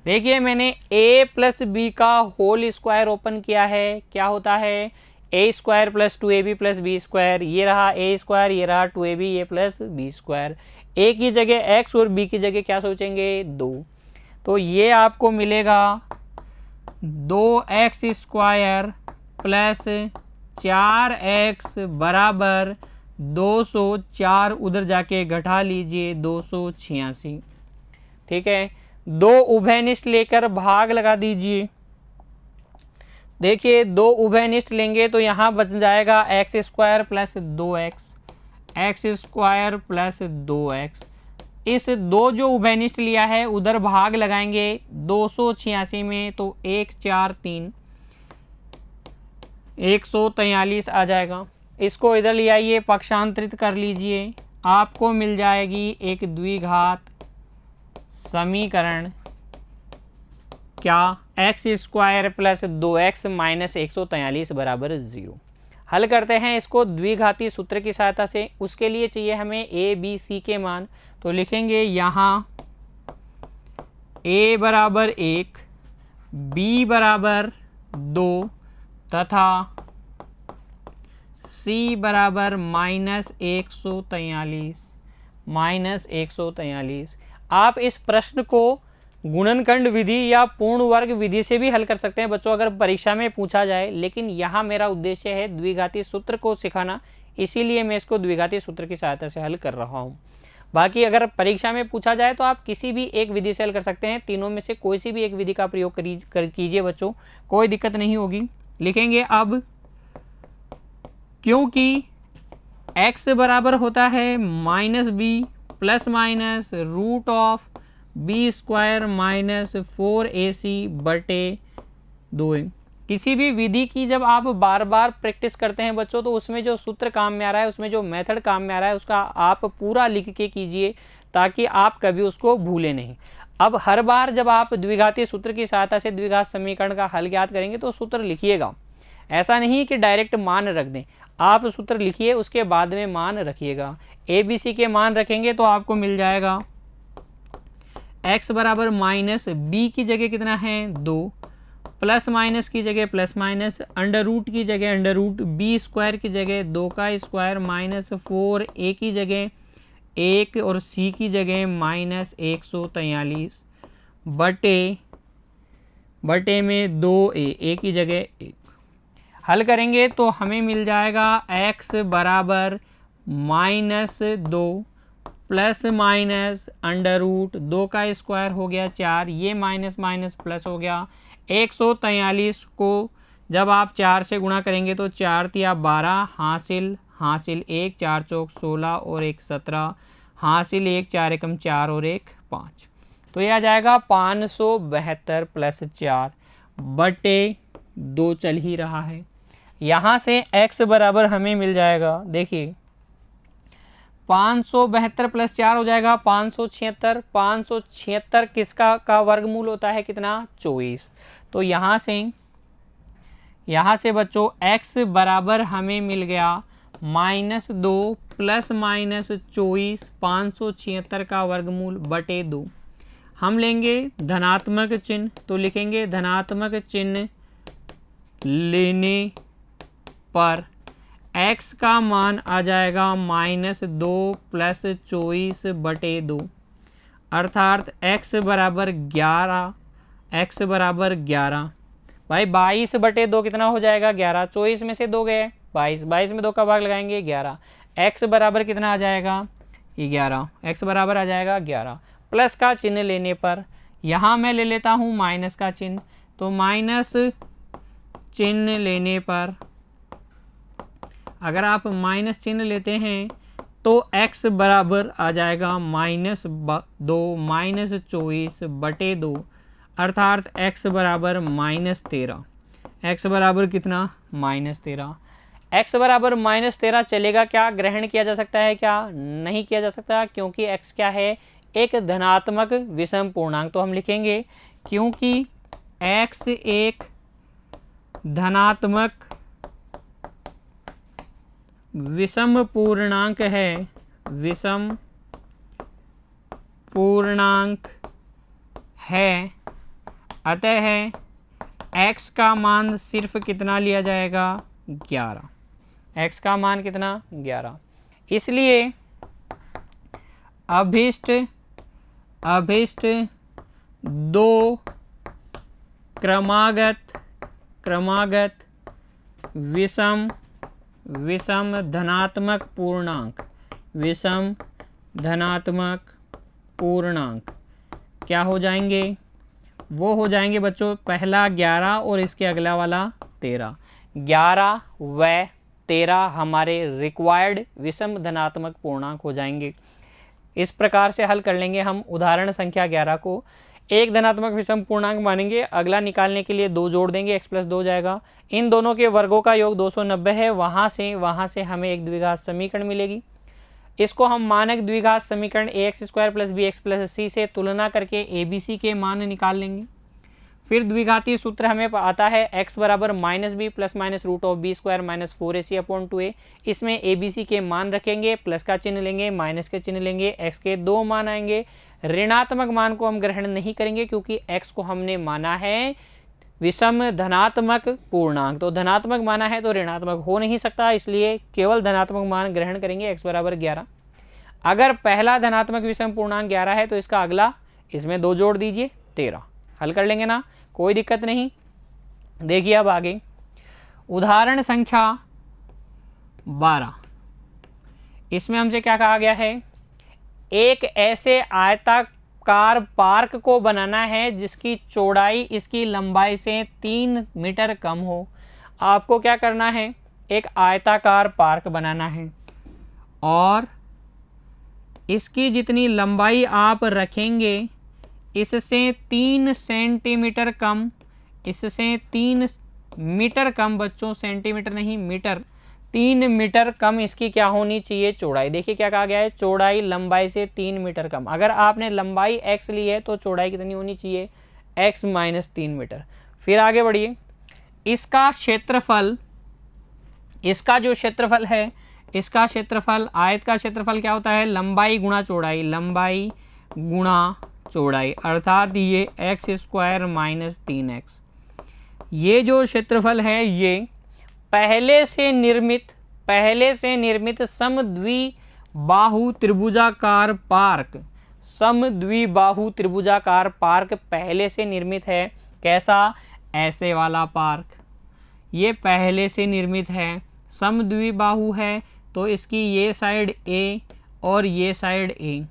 देखिए मैंने a प्लस बी का होल स्क्वायर ओपन किया है, क्या होता है a square plus 2ab plus b square, ये रहा a स्क्वायर, ये रहा 2ab ये प्लस बी स्क्वायर। a की जगह x और b की जगह क्या सोचेंगे 2, तो ये आपको मिलेगा 2x स्क्वायर प्लस 4x बराबर 204, उधर जाके घटा लीजिए 286। ठीक है, दो उभयनिष्ठ लेकर भाग लगा दीजिए। देखिए दो उभयनिष्ठ लेंगे तो यहाँ बच जाएगा x square plus 2x, x square plus 2x। इस दो जो उभयनिष्ठ लिया है उधर भाग लगाएंगे 286 में, तो 1 4 3 143 आ जाएगा। इसको इधर ले आइए, पक्षांतरित कर लीजिए, आपको मिल जाएगी एक द्विघात समीकरण, क्या x square plus 2x minus 143 बराबर 0। हल करते हैं इसको द्विघाती सूत्र की सहायता से। उसके लिए चाहिए हमें a b c के मान, तो लिखेंगे यहाँ a बराबर 1, b बराबर 2 तथा c बराबर माइनस 143। आप इस प्रश्न को गुणनखंड विधि या पूर्ण वर्ग विधि से भी हल कर सकते हैं बच्चों, अगर परीक्षा में पूछा जाए, लेकिन यहाँ मेरा उद्देश्य है द्विघाती सूत्र को सिखाना, इसीलिए मैं इसको द्विघाती सूत्र की सहायता से हल कर रहा हूँ। बाकी अगर परीक्षा में पूछा जाए तो आप किसी भी एक विधि से हल कर सकते हैं, तीनों में से कोई सी भी एक विधि का प्रयोग कीजिए बच्चों, कोई दिक्कत नहीं होगी। लिखेंगे अब, क्योंकि x बराबर होता है minus b plus minus root of b square minus 4ac बटे 2a। किसी भी विधि की जब आप बार बार प्रैक्टिस करते हैं बच्चों, तो उसमें जो सूत्र काम में आ रहा है, उसमें जो मेथड काम में आ रहा है, उसका आप पूरा लिख के कीजिए ताकि आप कभी उसको भूलें नहीं। अब हर बार जब आप द्विघाती सूत्र की सहायता से द्विघात समीकरण का हल ज्ञात करेंगे तो सूत्र लिखिएगा, ऐसा नहीं कि डायरेक्ट मान रख दें, आप सूत्र लिखिए उसके बाद में मान रखिएगा। ए बी सी के मान रखेंगे तो आपको मिल जाएगा x बराबर माइनस बी की जगह कितना है 2, प्लस माइनस की जगह प्लस माइनस, अंडर रूट की जगह अंडर रूट, बी स्क्वायर की जगह 2 का स्क्वायर माइनस 4, a की जगह 1 और c की जगह माइनस 143 बटे में 2a की जगह 1। हल करेंगे तो हमें मिल जाएगा x बराबर minus 2 plus minus under root 2 का स्क्वायर हो गया 4, ये माइनस माइनस प्लस हो गया 143 को जब आप 4 से गुणा करेंगे तो 4 तिया 12, हासिल 1, 4 चौक 16 और 1 17, हासिल 1, 4 एकम 4 और 1 5, तो यह आ जाएगा 572 प्लस 4 बटे 2 चल ही रहा है। यहाँ से x बराबर हमें मिल जाएगा, देखिए 572 प्लस 4 हो जाएगा 576। 576 किसका का वर्गमूल होता है कितना 24, तो यहाँ से बच्चों x बराबर हमें मिल गया -2 प्लस माइनस 24, 576 का वर्गमूल बटे 2। हम लेंगे धनात्मक चिन्ह, तो लिखेंगे धनात्मक चिन्ह लेने पर x का मान आ जाएगा -2 प्लस 24 बटे 2, अर्थात x बराबर 11। x बराबर 11 भाई 22 बटे 2 कितना हो जाएगा 11, 24 में से 2 गए 22, 22 में 2 का भाग लगाएंगे 11, x बराबर कितना आ जाएगा 11, x बराबर आ जाएगा 11। प्लस का चिन्ह लेने पर यहाँ मैं ले लेता हूँ माइनस का चिन्ह, तो माइनस चिन्ह लेने पर अगर आप माइनस चिन्ह लेते हैं तो x बराबर आ जाएगा -2 माइनस 24 बटे 2, अर्थात x बराबर -13। x बराबर कितना -13। x बराबर -13 चलेगा क्या, ग्रहण किया जा सकता है क्या, नहीं किया जा सकता, क्योंकि x क्या है एक धनात्मक विषम पूर्णांक। तो हम लिखेंगे क्योंकि x एक धनात्मक विषम पूर्णांक है, विषम पूर्णांक है, अतः x का मान सिर्फ कितना लिया जाएगा, 11। x का मान कितना, 11। इसलिए अभिष्ट दो क्रमागत विषम धनात्मक पूर्णांक क्या हो जाएंगे, वो हो जाएंगे बच्चों, पहला 11 और इसके अगला वाला 13। 11 व 13 हमारे रिक्वायर्ड विषम धनात्मक पूर्णांक हो जाएंगे। इस प्रकार से हल कर लेंगे हम उदाहरण संख्या 11 को। एक धनात्मक विषम पूर्णांक मानेंगे, अगला निकालने के लिए 2 जोड़ देंगे, x + 2 जाएगा। इन दोनों के वर्गों का योग 290 है। वहाँ से हमें एक द्विघात समीकरण मिलेगी। इसको हम मानक द्विघात समीकरण ax² + bx + c से तुलना करके abc के मान निकाल लेंगे। फिर द्विघातीय सूत्र हमें आता है x = -b + -√b² - 4ac/2a। इसमें abc के मान रखेंगे, प्लस का चिन्ह लेंगे, माइनस के चिन्ह लेंगे, x के 2 मान आएंगे। ऋणात्मक मान को हम ग्रहण नहीं करेंगे क्योंकि x को हमने माना है विषम धनात्मक पूर्णांक, तो धनात्मक माना है तो ऋणात्मक हो नहीं सकता, इसलिए केवल धनात्मक मान ग्रहण करेंगे। x = 11। अगर पहला धनात्मक विषम पूर्णांक 11 है तो इसका अगला, इसमें 2 जोड़ दीजिए, 13। हल कर लेंगे ना, कोई दिक्कत नहीं। देखिए अब आगे उदाहरण संख्या 12। इसमें हमसे क्या कहा गया है, एक ऐसे आयताकार पार्क को बनाना है जिसकी चौड़ाई इसकी लंबाई से 3 मीटर कम हो। आपको क्या करना है, एक आयताकार पार्क बनाना है और इसकी जितनी लंबाई आप रखेंगे इससे 3 सेंटीमीटर कम, इससे 3 मीटर कम बच्चों, सेंटीमीटर नहीं मीटर, 3 मीटर कम इसकी क्या होनी चाहिए, चौड़ाई। देखिए क्या कहा गया है, चौड़ाई लंबाई से 3 मीटर कम। अगर आपने लंबाई x ली है तो चौड़ाई कितनी होनी चाहिए, x - 3 मीटर। फिर आगे बढ़िए, इसका क्षेत्रफल, इसका जो क्षेत्रफल है, इसका क्षेत्रफल, आयत का क्षेत्रफल क्या होता है, लंबाई गुणा चौड़ाई, लंबाई गुणा चौड़ाई, अर्थात ये x² - 3x। ये जो क्षेत्रफल है ये पहले से निर्मित समद्विबाहु त्रिभुजाकार पार्क, समद्विबाहु त्रिभुजाकार पार्क पहले से निर्मित है। कैसा, ऐसे वाला पार्क, ये पहले से निर्मित है, समद्विबाहु है, तो इसकी ये साइड A और ये साइड A,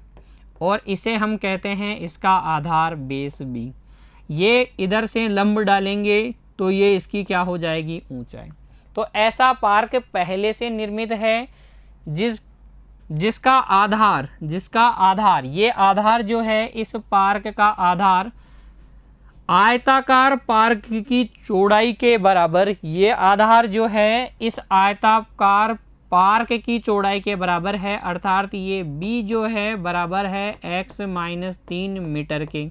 और इसे हम कहते हैं इसका आधार बेस B। ये इधर से लंब डालेंगे तो ये इसकी क्या हो जाएगी, ऊंचाई। तो ऐसा पार्क पहले से निर्मित है जिसका आधार, ये आधार जो है, इस पार्क का आधार आयताकार पार्क की चौड़ाई के बराबर, ये आधार जो है इस आयताकार पार्क की चौड़ाई के बराबर है, अर्थात ये b जो है बराबर है x - 3 मीटर के।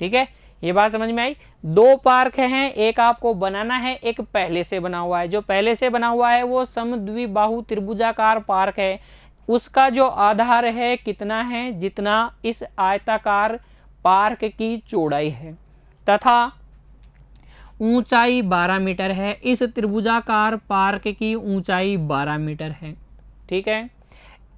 ठीक है, ये बात समझ में आई। 2 पार्क हैं, एक आपको बनाना है, एक पहले से बना हुआ है। जो पहले से बना हुआ है वो समद्विबाहु त्रिभुजाकार पार्क है, उसका जो आधार है कितना है, जितना इस आयताकार पार्क की चौड़ाई है, तथा ऊंचाई 12 मीटर है। इस त्रिभुजाकार पार्क की ऊंचाई 12 मीटर है। ठीक है,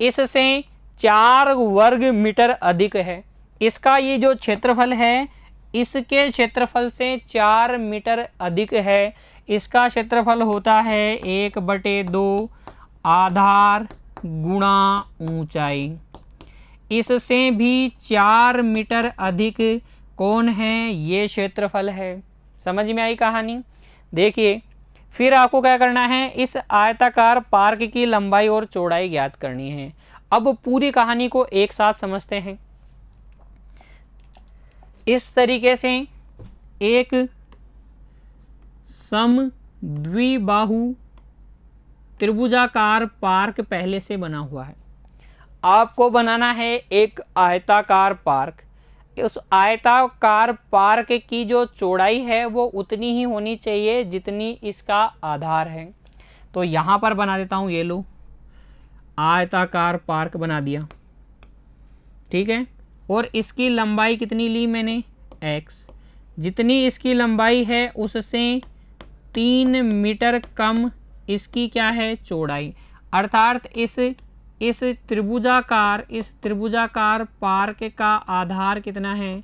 इससे 4 वर्ग मीटर अधिक है। इसका ये जो क्षेत्रफल है इसके क्षेत्रफल से 4 मीटर अधिक है। इसका क्षेत्रफल होता है 1/2 आधार गुणा ऊंचाई। इससे भी 4 मीटर अधिक कौन है, ये क्षेत्रफल है। समझ में आई कहानी। देखिए फिर आपको क्या करना है, इस आयताकार पार्क की लंबाई और चौड़ाई ज्ञात करनी है। अब पूरी कहानी को एक साथ समझते हैं। इस तरीके से एक समद्विबाहु त्रिभुजाकार पार्क पहले से बना हुआ है। आपको बनाना है एक आयताकार पार्क। उस आयताकार पार्क की जो चौड़ाई है वो उतनी ही होनी चाहिए जितनी इसका आधार है। तो यहाँ पर बना देता हूँ, ये लो आयताकार पार्क बना दिया, ठीक है। और इसकी लंबाई कितनी ली मैंने, x। जितनी इसकी लंबाई है उससे 3 मीटर कम इसकी क्या है, चौड़ाई। अर्थात इस त्रिभुजाकार पार्क का आधार कितना है,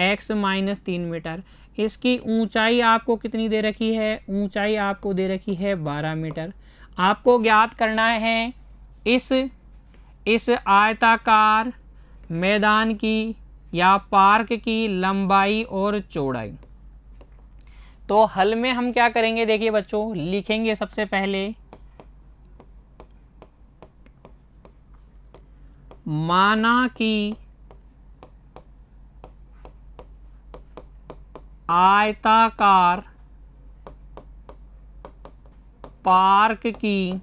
x माइनस 3 मीटर। इसकी ऊंचाई आपको कितनी दे रखी है, ऊंचाई आपको दे रखी है 12 मीटर। आपको ज्ञात करना है इस आयताकार मैदान की या पार्क की लंबाई और चौड़ाई। तो हल में हम क्या करेंगे, देखिए बच्चों, लिखेंगे सबसे पहले माना कि आयताकार पार्क की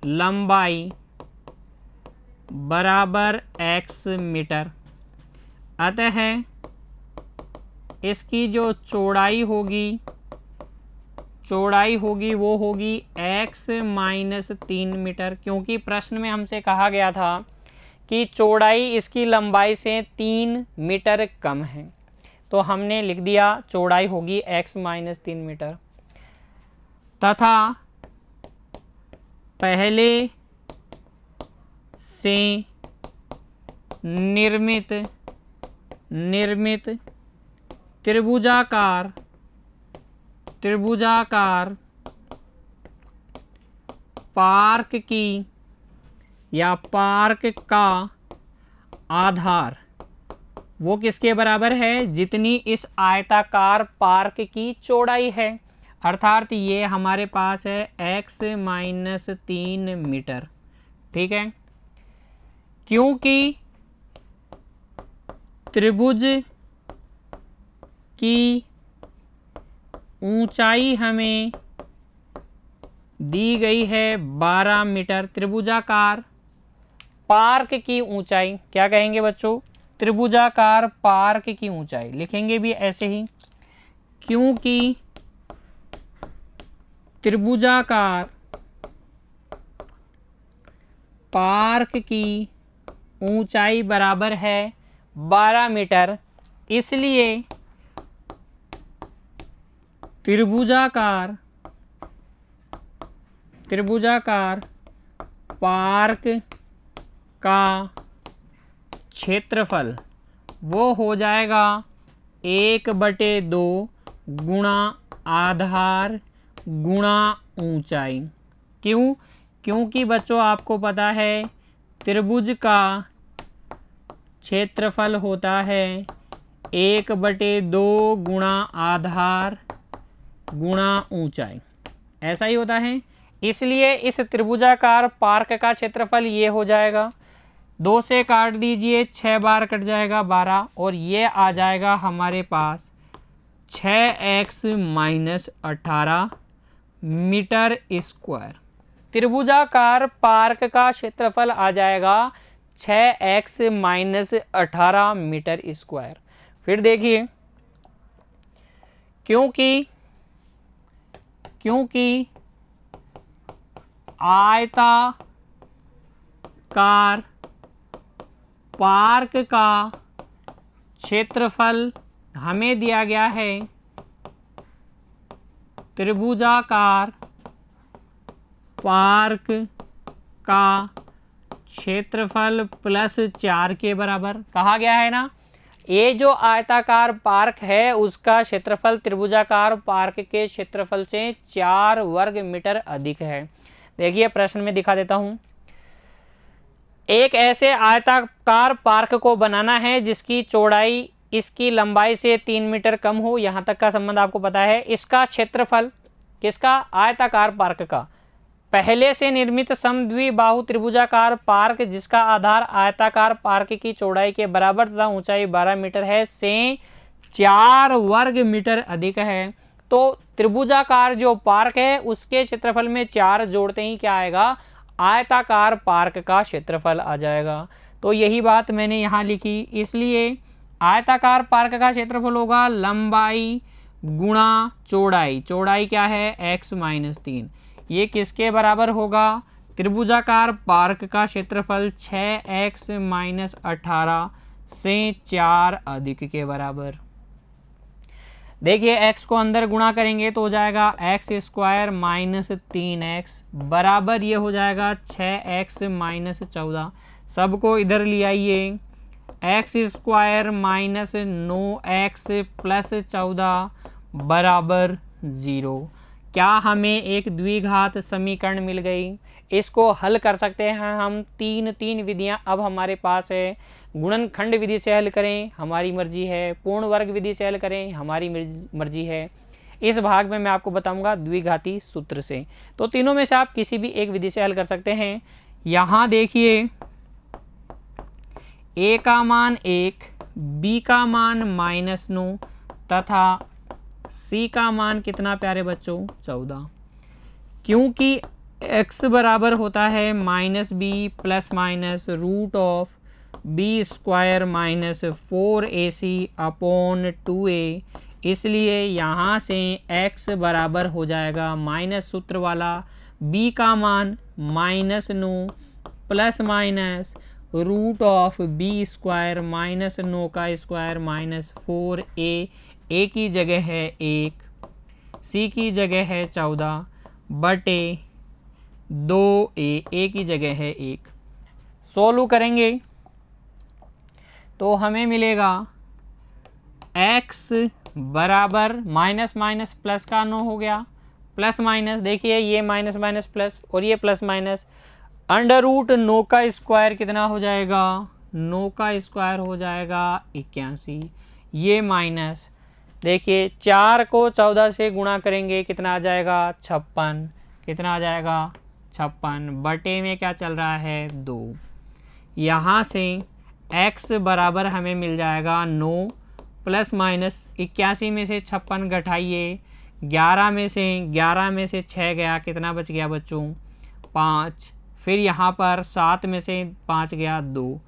लंबाई बराबर x मीटर, अतः इसकी जो चौड़ाई होगी वो होगी x माइनस 3 मीटर, क्योंकि प्रश्न में हमसे कहा गया था कि चौड़ाई इसकी लंबाई से 3 मीटर कम है। तो हमने लिख दिया चौड़ाई होगी x माइनस 3 मीटर, तथा पहले से निर्मित त्रिभुजाकार पार्क की या पार्क का आधार वो किसके बराबर है, जितनी इस आयताकार पार्क की चौड़ाई है। अर्थात ये हमारे पास है x माइनस 3 मीटर, ठीक है। क्योंकि त्रिभुज की ऊंचाई हमें दी गई है 12 मीटर, त्रिभुजाकार पार्क की ऊंचाई क्या कहेंगे बच्चों, त्रिभुजाकार पार्क की ऊंचाई लिखेंगे भी ऐसे ही, क्योंकि त्रिभुजाकार पार्क की ऊंचाई बराबर है 12 मीटर, इसलिए त्रिभुजाकार पार्क का क्षेत्रफल वो हो जाएगा 1/2 गुणा आधार गुणा ऊंचाई। क्यों, क्योंकि बच्चों आपको पता है त्रिभुज का क्षेत्रफल होता है 1/2 गुणा आधार गुणा ऊंचाई, ऐसा ही होता है। इसलिए इस त्रिभुजाकार पार्क का क्षेत्रफल ये हो जाएगा, 2 से काट दीजिए, 6 बार कट जाएगा 12, और ये आ जाएगा हमारे पास 6x माइनस 18 मीटर स्क्वायर। त्रिभुजाकार पार्क का क्षेत्रफल आ जाएगा 6x माइनस 18 मीटर स्क्वायर। फिर देखिए, क्योंकि आयताकार पार्क का क्षेत्रफल हमें दिया गया है त्रिभुजाकार पार्क का क्षेत्रफल प्लस 4 के बराबर कहा गया है ना। ये जो आयताकार पार्क है उसका क्षेत्रफल त्रिभुजाकार पार्क के क्षेत्रफल से 4 वर्ग मीटर अधिक है। देखिए प्रश्न में दिखा देता हूं, एक ऐसे आयताकार पार्क को बनाना है जिसकी चौड़ाई इसकी लंबाई से 3 मीटर कम हो, यहाँ तक का संबंध आपको पता है। इसका क्षेत्रफल किसका, आयताकार पार्क का, पहले से निर्मित समद्विबाहु त्रिभुजाकार पार्क जिसका आधार आयताकार पार्क की चौड़ाई के बराबर तथा ऊंचाई 12 मीटर है से 4 वर्ग मीटर अधिक है। तो त्रिभुजाकार जो पार्क है उसके क्षेत्रफल में 4 जोड़ते ही क्या आएगा, आयताकार पार्क का क्षेत्रफल आ जाएगा। तो यही बात मैंने यहाँ लिखी, इसलिए आयताकार पार्क का क्षेत्रफल होगा लंबाई गुणा चौड़ाई। चौड़ाई क्या है? x - 3। ये किसके बराबर होगा? त्रिभुजाकार पार्क का क्षेत्रफल 6x - 18 से 4 अधिक के बराबर। देखिए x को अंदर गुणा करेंगे तो हो जाएगा x² - 3x बराबर ये हो जाएगा 6x - 14। सबको इधर ले आइए, x² - 9x + 14 बराबर 0। क्या हमें एक द्विघात समीकरण मिल गई? इसको हल कर सकते हैं हम। तीन विधियां अब हमारे पास है। गुणनखंड विधि से हल करें, हमारी मर्जी है। पूर्ण वर्ग विधि से हल करें, हमारी मर्जी है। इस भाग में मैं आपको बताऊंगा द्विघाती सूत्र से। तो तीनों में से आप किसी भी एक विधि से हल कर सकते हैं। यहाँ देखिए, a का मान 1, b का मान -9 तथा c का मान कितना प्यारे बच्चों? 14। क्योंकि x बराबर होता है -b ± √b² - 4ac upon 2a, इसलिए यहाँ से x बराबर हो जाएगा माइनस सूत्र वाला b का मान -9 प्लस माइनस √b² - 9 का स्क्वायर -4a। a की जगह है 1, c की जगह है 14 बटे 2a, a की जगह है 1। सोल्व करेंगे तो हमें मिलेगा x बराबर माइनस माइनस प्लस का 9 हो गया, प्लस माइनस देखिए ये माइनस माइनस प्लस और ये प्लस माइनस, √9 का स्क्वायर कितना हो जाएगा? 9 का स्क्वायर हो जाएगा 81। ये माइनस देखिए 4 को 14 से गुणा करेंगे कितना आ जाएगा? 56। कितना आ जाएगा? 56 बटे में क्या चल रहा है? 2। यहाँ से x बराबर हमें मिल जाएगा 9 प्लस माइनस 81 में से 56 घटाइए, 11 में से 6 गया, कितना बच गया बच्चों? 5। फिर यहाँ पर 7 में से 5 गया 2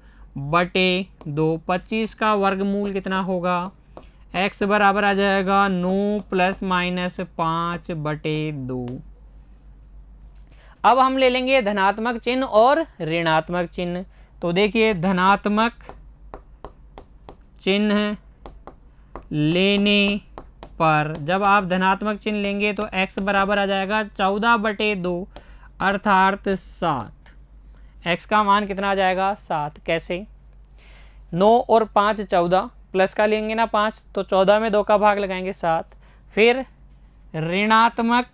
बटे 2। 25 का वर्गमूल कितना होगा? x बराबर आ जाएगा 9 प्लस माइनस 5 बटे 2। अब हम ले लेंगे धनात्मक चिन्ह और ऋणात्मक चिन्ह। तो देखिए धनात्मक चिन्ह लेने पर जब आप धनात्मक चिन्ह लेंगे तो x बराबर आ जाएगा 14 बटे 2 अर्थात 7। x का मान कितना आ जाएगा? 7। कैसे? 9 और 5 14, प्लस का लेंगे ना 5 तो 14 में 2 का भाग लगाएंगे 7। फिर ऋणात्मक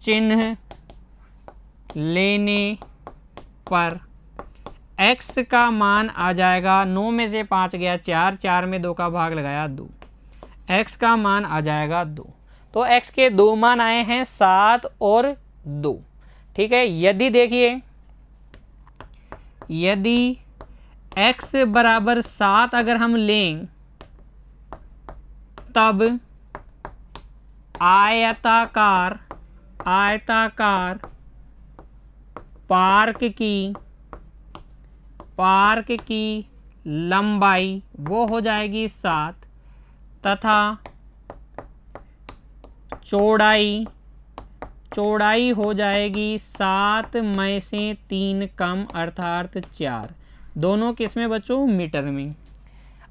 चिन्ह लेने पर x का मान आ जाएगा, 9 में से 5 गया 4, 4 में 2 का भाग लगाया 2, x का मान आ जाएगा 2। तो x के दो मान आए हैं 7 और 2। ठीक है। यदि देखिए यदि x बराबर 7 अगर हम लें तब आयताकार पार्क की लंबाई वो हो जाएगी 7 तथा चौड़ाई हो जाएगी 7 में से 3 कम अर्थात 4। दोनों किस में बच्चों? मीटर में।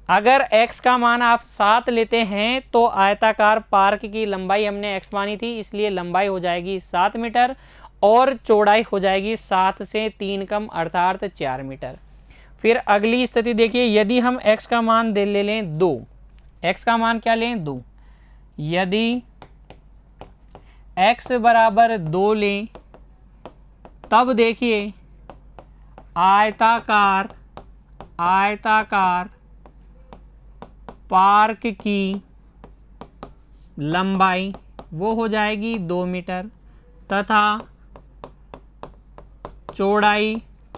अगर x का मान आप 7 लेते हैं तो आयताकार पार्क की लंबाई हमने x मानी थी, इसलिए लंबाई हो जाएगी 7 मीटर और चौड़ाई हो जाएगी 7 से 3 कम अर्थात 4 मीटर। फिर अगली स्थिति देखिए, यदि हम x का मान ले लें 2, x का मान क्या लें? 2। यदि x बराबर 2 लें तब देखिए आयताकार पार्क की लंबाई वो हो जाएगी 2 मीटर तथा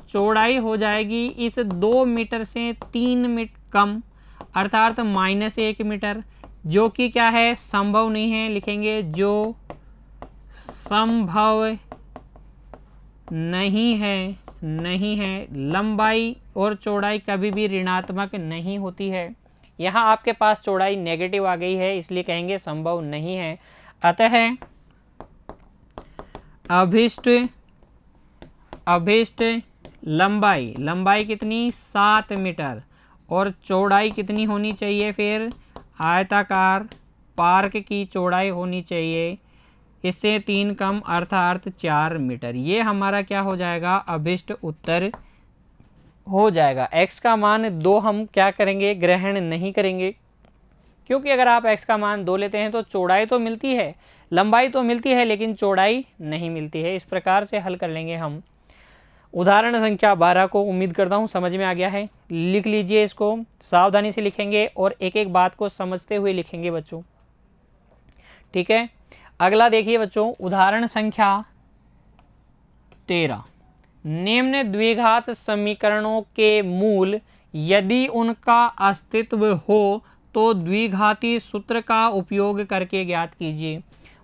चौड़ाई हो जाएगी इस 2 मीटर से 3 मीटर कम अर्थात -1 मीटर, जो कि क्या है? संभव नहीं है। लिखेंगे जो संभव नहीं है। लंबाई और चौड़ाई कभी भी ऋणात्मक नहीं होती है। यहाँ आपके पास चौड़ाई नेगेटिव आ गई है, इसलिए कहेंगे संभव नहीं है। अतः अभिष्ट लंबाई कितनी 7 मीटर और चौड़ाई कितनी होनी चाहिए, फिर आयताकार पार्क की चौड़ाई होनी चाहिए, इससे 3 कम अर्थात 4 मीटर। ये हमारा क्या हो जाएगा, अभिष्ट उत्तर हो जाएगा। x का मान 2 हम क्या करेंगे, ग्रहण नहीं करेंगे, क्योंकि अगर आप x का मान 2 लेते हैं तो चौड़ाई तो मिलती है, लंबाई तो मिलती है, लेकिन चौड़ाई नहीं मिलती है। इस प्रकार से हल कर लेंगे हम उदाहरण संख्या 12 को। उम्मीद करता हूँ समझ में आ गया है। लिख लीजिए, इसको सावधानी से लिखेंगे और एक एक बात को समझते हुए लिखेंगे बच्चों, ठीक है। अगला देखिए बच्चों, उदाहरण संख्या 13। निम्न द्विघात समीकरणों के मूल यदि उनका अस्तित्व हो तो द्विघाती सूत्र का उपयोग करके ज्ञात कीजिए।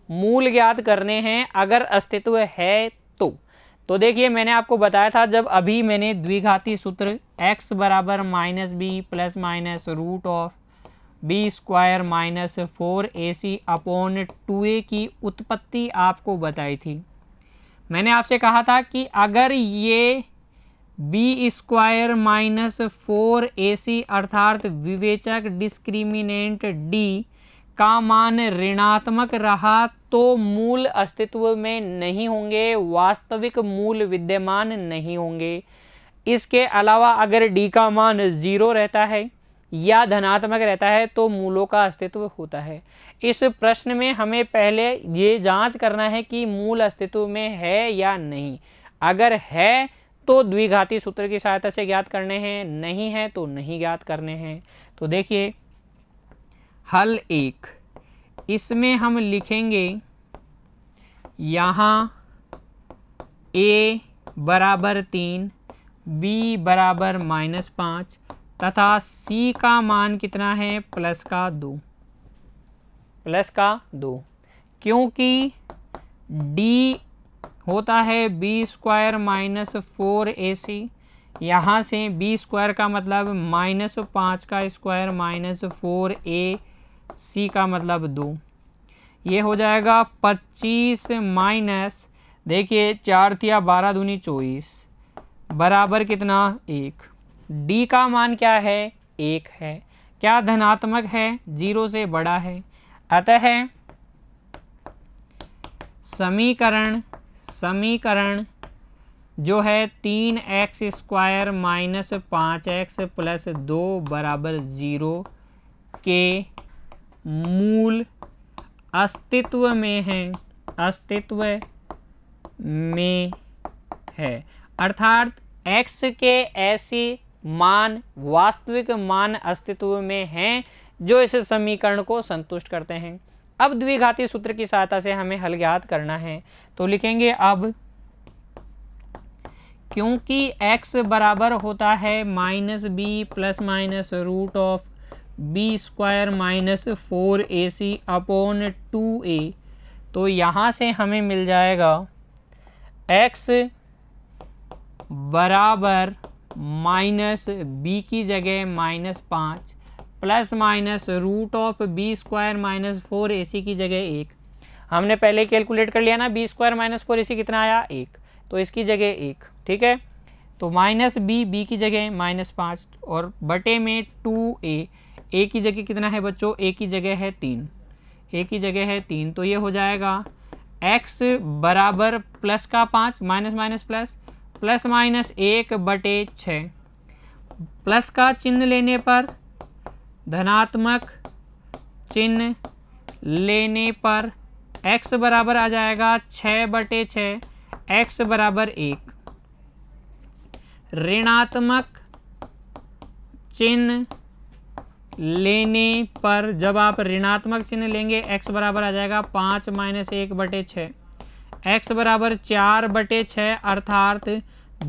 मूल ज्ञात करने हैं, अगर अस्तित्व है तो देखिए मैंने आपको बताया था, जब अभी मैंने द्विघाती सूत्र x बराबर minus b plus minus root of b square minus 4ac upon 2a की उत्पत्ति आपको बताई थी। मैंने आपसे कहा था कि अगर ये बी स्क्वायर माइनस 4ac अर्थात विवेचक डिस्क्रिमिनेंट d का मान ऋणात्मक रहा तो मूल अस्तित्व में नहीं होंगे, वास्तविक मूल विद्यमान नहीं होंगे। इसके अलावा अगर d का मान 0 रहता है या धनात्मक रहता है तो मूलों का अस्तित्व होता है। इस प्रश्न में हमें पहले ये जांच करना है कि मूल अस्तित्व में है या नहीं। अगर है तो द्विघाती सूत्र की सहायता से ज्ञात करने हैं, नहीं है तो नहीं ज्ञात करने हैं। तो देखिए हल 1, इसमें हम लिखेंगे यहाँ a बराबर 3, b बराबर -5 तथा c का मान कितना है, प्लस का 2, क्योंकि d होता है बी स्क्वायर माइनस 4ac। यहाँ से बी स्क्वायर का मतलब -5 का स्क्वायर माइनस 4ac का मतलब 2। ये हो जाएगा 25 माइनस, देखिए 4 तिया 12 दूनी 24 बराबर कितना 1। d का मान क्या है, 1 है। क्या धनात्मक है, 0 से बड़ा है। अतः समीकरण जो है 3x square minus 5x plus 2 बराबर 0 के मूल अस्तित्व में है, अर्थात x के ऐसे मान वास्तविक मान अस्तित्व में हैं जो इस समीकरण को संतुष्ट करते हैं। अब द्विघाती सूत्र की सहायता से हमें हल ज्ञात करना है, तो लिखेंगे अब क्योंकि x बराबर होता है minus b plus minus root of b square minus 4ac upon 2a, तो यहाँ से हमें मिल जाएगा x बराबर माइनस बी की जगह -5 plus minus root of b square minus 4ac की जगह 1। हमने पहले कैलकुलेट कर लिया ना, बी स्क्वायर माइनस 4ac कितना आया 1, तो इसकी जगह 1, ठीक है। तो माइनस बी की जगह -5 और बटे में 2a, a की जगह कितना है बच्चों, a की जगह है 3, तो ये हो जाएगा x बराबर प्लस का 5 माइनस प्लस माइनस 1/6, प्लस का चिन्ह लेने पर धनात्मक चिन्ह लेने पर x बराबर आ जाएगा 6/6, x बराबर 1। ऋणात्मक चिन्ह लेने पर जब आप ऋणात्मक चिन्ह लेंगे x बराबर आ जाएगा 5 माइनस 1/6, x बराबर 4/6 अर्थात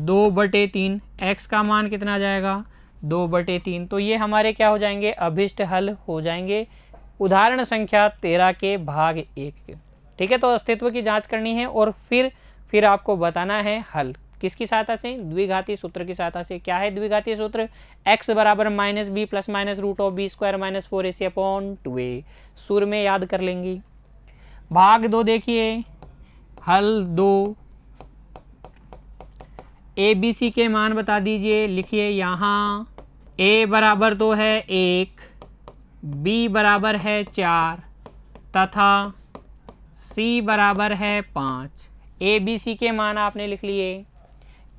2/3। x का मान कितना आ जाएगा 2/3। तो ये हमारे क्या हो जाएंगे, अभिष्ट हल हो जाएंगे उदाहरण संख्या 13 के भाग 1 के, ठीक है। तो अस्तित्व की जांच करनी है और फिर फिर आपको बताना है हल किसकी सहायता से, द्विघातीय सूत्र की सहायता से। क्या है द्विघातीय सूत्र, x बराबर minus b plus minus root of b square minus 4ac upon 2a। सुर में याद कर लेंगी। भाग 2 देखिए, हल 2, ए बी सी के मान बता दीजिए। लिखिए यहाँ a बराबर तो है 1, b बराबर है 4 तथा c बराबर है 5। ए बी सी के मान आपने लिख लिए।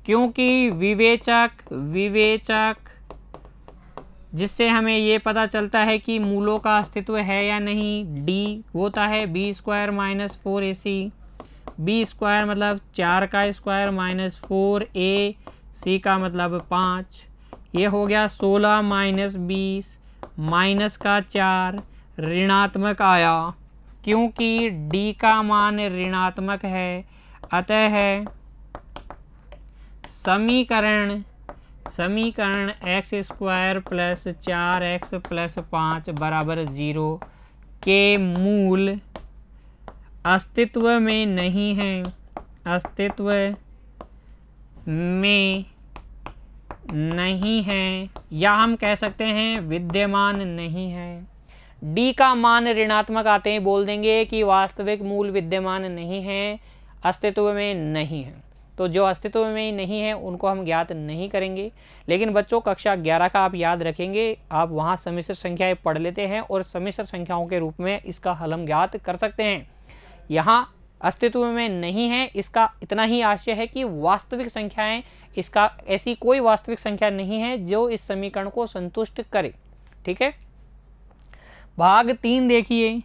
क्योंकि विवेचक जिससे हमें ये पता चलता है कि मूलों का अस्तित्व है या नहीं, डी होता है b square minus 4ac। B square मतलब 4 का स्क्वायर माइनस 4ac का मतलब 5। ये हो गया 16 माइनस 20 माइनस का 4 ऋणात्मक आया। क्योंकि डी का मान ऋणात्मक है, अतः समीकरण x square plus 4x plus 5 बराबर 0 के मूल अस्तित्व में नहीं है, अस्तित्व में नहीं है, या हम कह सकते हैं विद्यमान नहीं है। डी का मान ऋणात्मक आते ही बोल देंगे कि वास्तविक मूल विद्यमान नहीं है, अस्तित्व में नहीं है। तो जो अस्तित्व में नहीं है उनको हम ज्ञात नहीं करेंगे। लेकिन बच्चों कक्षा 11 का आप याद रखेंगे, आप वहाँ सम्मिश्र संख्याएं पढ़ लेते हैं और सम्मिश्र संख्याओं के रूप में इसका हल हम ज्ञात कर सकते हैं। यहाँ अस्तित्व में नहीं है, इसका इतना ही आशय है कि वास्तविक संख्याएं, इसका ऐसी कोई वास्तविक संख्या नहीं है जो इस समीकरण को संतुष्ट करे। ठीक है। भाग 3 देखिए,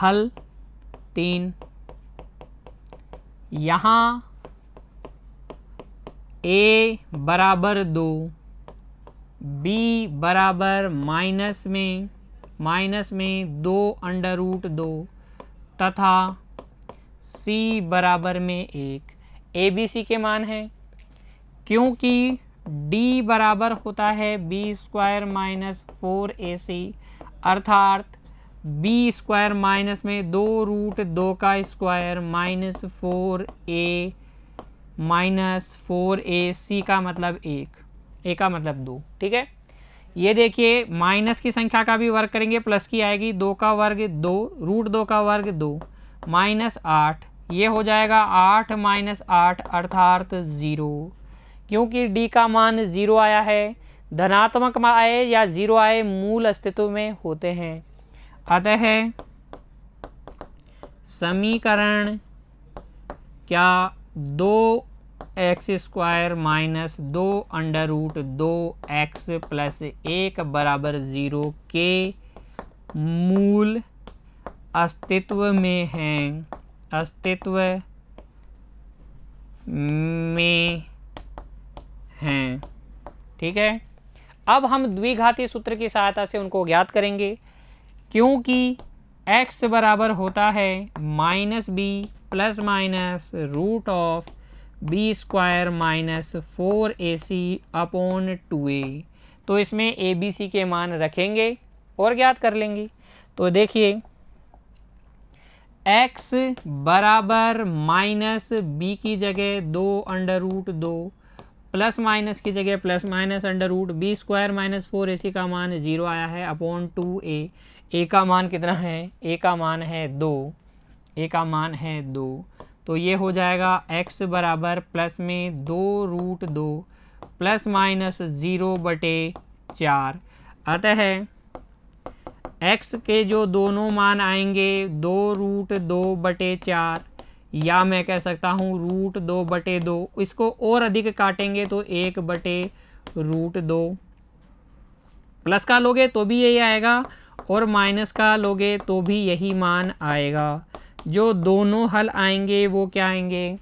हल 3। यहाँ a बराबर 2, b बराबर माइनस में 2 अंडर रूट 2 तथा c बराबर में 1 ए बी सी के मान हैं। क्योंकि d बराबर होता है बी स्क्वायर माइनस 4ac, अर्थात बी स्क्वायर माइनस में 2 रूट 2 का square minus 4a minus 4ac का मतलब 1, a का मतलब 2। ठीक है। ये देखिए माइनस की संख्या का भी वर्ग करेंगे, प्लस की आएगी, 2 का वर्ग 2, रूट 2 का वर्ग 2, माइनस 8, ये हो जाएगा 8 माइनस 8 अर्थात 0। क्योंकि d का मान 0 आया है, धनात्मक आए या 0 आए मूल अस्तित्व में होते हैं। अतः समीकरण क्या 2x square minus 2 under root 2x plus 1 बराबर 0 के मूल अस्तित्व में हैं, अस्तित्व में हैं। ठीक है। अब हम द्विघाती सूत्र की सहायता से उनको ज्ञात करेंगे। क्योंकि x बराबर होता है minus b plus minus root of b square minus 4ac upon 2a, तो इसमें ए बी सी के मान रखेंगे और ज्ञात कर लेंगे। तो देखिए x बराबर माइनस बी की जगह 2 अंडर रूट 2 प्लस माइनस की जगह plus minus under root b square minus 4ac का मान 0 आया है अपॉन 2a। a का मान कितना है, a का मान है 2, a का मान है 2। तो ये हो जाएगा x बराबर प्लस में 2 रूट 2 प्लस माइनस 0/4। अतः x के जो दोनों मान आएंगे 2 रूट 2/4, या मैं कह सकता हूँ रूट 2/2, इसको और अधिक काटेंगे तो 1/√2। प्लस का लोगे तो भी यही आएगा और माइनस का लोगे तो भी यही मान आएगा। जो दोनों हल आएंगे वो क्या आएंगे,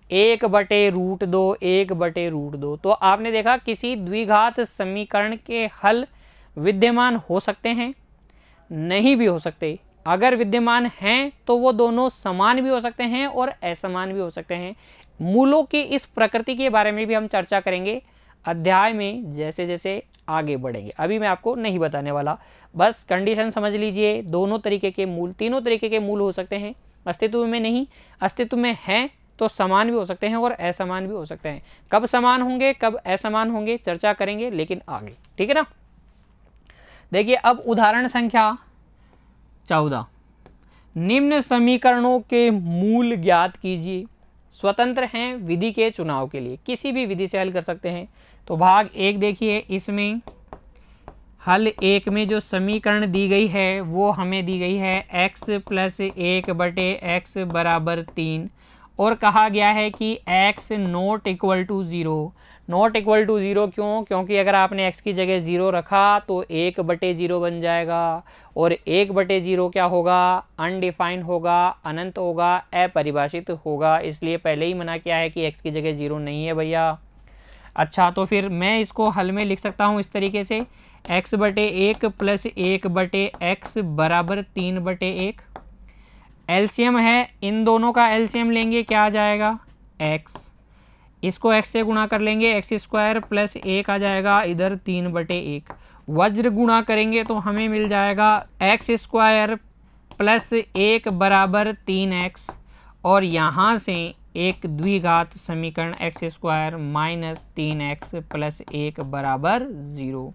1/√2, 1/√2। तो आपने देखा किसी द्विघात समीकरण के हल विद्यमान हो सकते हैं, नहीं भी हो सकते। अगर विद्यमान हैं तो वो दोनों समान भी हो सकते हैं और असमान भी हो सकते हैं। मूलों की इस प्रकृति के बारे में भी हम चर्चा करेंगे अध्याय में जैसे जैसे आगे बढ़ेंगे। अभी मैं आपको नहीं बताने वाला, बस कंडीशन समझ लीजिए। दोनों तरीके के मूल, तीनों तरीके के मूल हो सकते हैं। अस्तित्व में नहीं, अस्तित्व में हैं तो समान भी हो सकते हैं और असमान भी हो सकते हैं। कब समान होंगे कब असमान होंगे चर्चा करेंगे लेकिन आगे, ठीक है ना। देखिए अब उदाहरण संख्या 14, निम्न समीकरणों के मूल ज्ञात कीजिए। स्वतंत्र हैं विधि के चुनाव के लिए, किसी भी विधि से हल कर सकते हैं। तो भाग 1 देखिए, इसमें हल 1 में जो समीकरण दी गई है वो हमें दी गई है x + 1/x बराबर 3 और कहा गया है कि x not equal to 0। Not equal to 0 क्यों? क्योंकि अगर आपने x की जगह 0 रखा तो 1/0 बन जाएगा और 1/0 क्या होगा? अनडिफाइंड होगा, अनंत होगा, अपरिभाषित होगा। इसलिए पहले ही मना किया है कि x की जगह 0 नहीं है भैया। अच्छा, तो फिर मैं इसको हल में लिख सकता हूँ इस तरीके से, x/1 + 1/x बराबर 3/1। एलसीएम है, इन दोनों का एलसीएम लेंगे, क्या आ जाएगा? x। इसको x से गुणा कर लेंगे, x² + 1 आ जाएगा इधर 3/1। वज्र गुणा करेंगे तो हमें मिल जाएगा x² + 1 बराबर 3x और यहाँ से एक द्विघात समीकरण x² - 3x + 1 बराबर 0।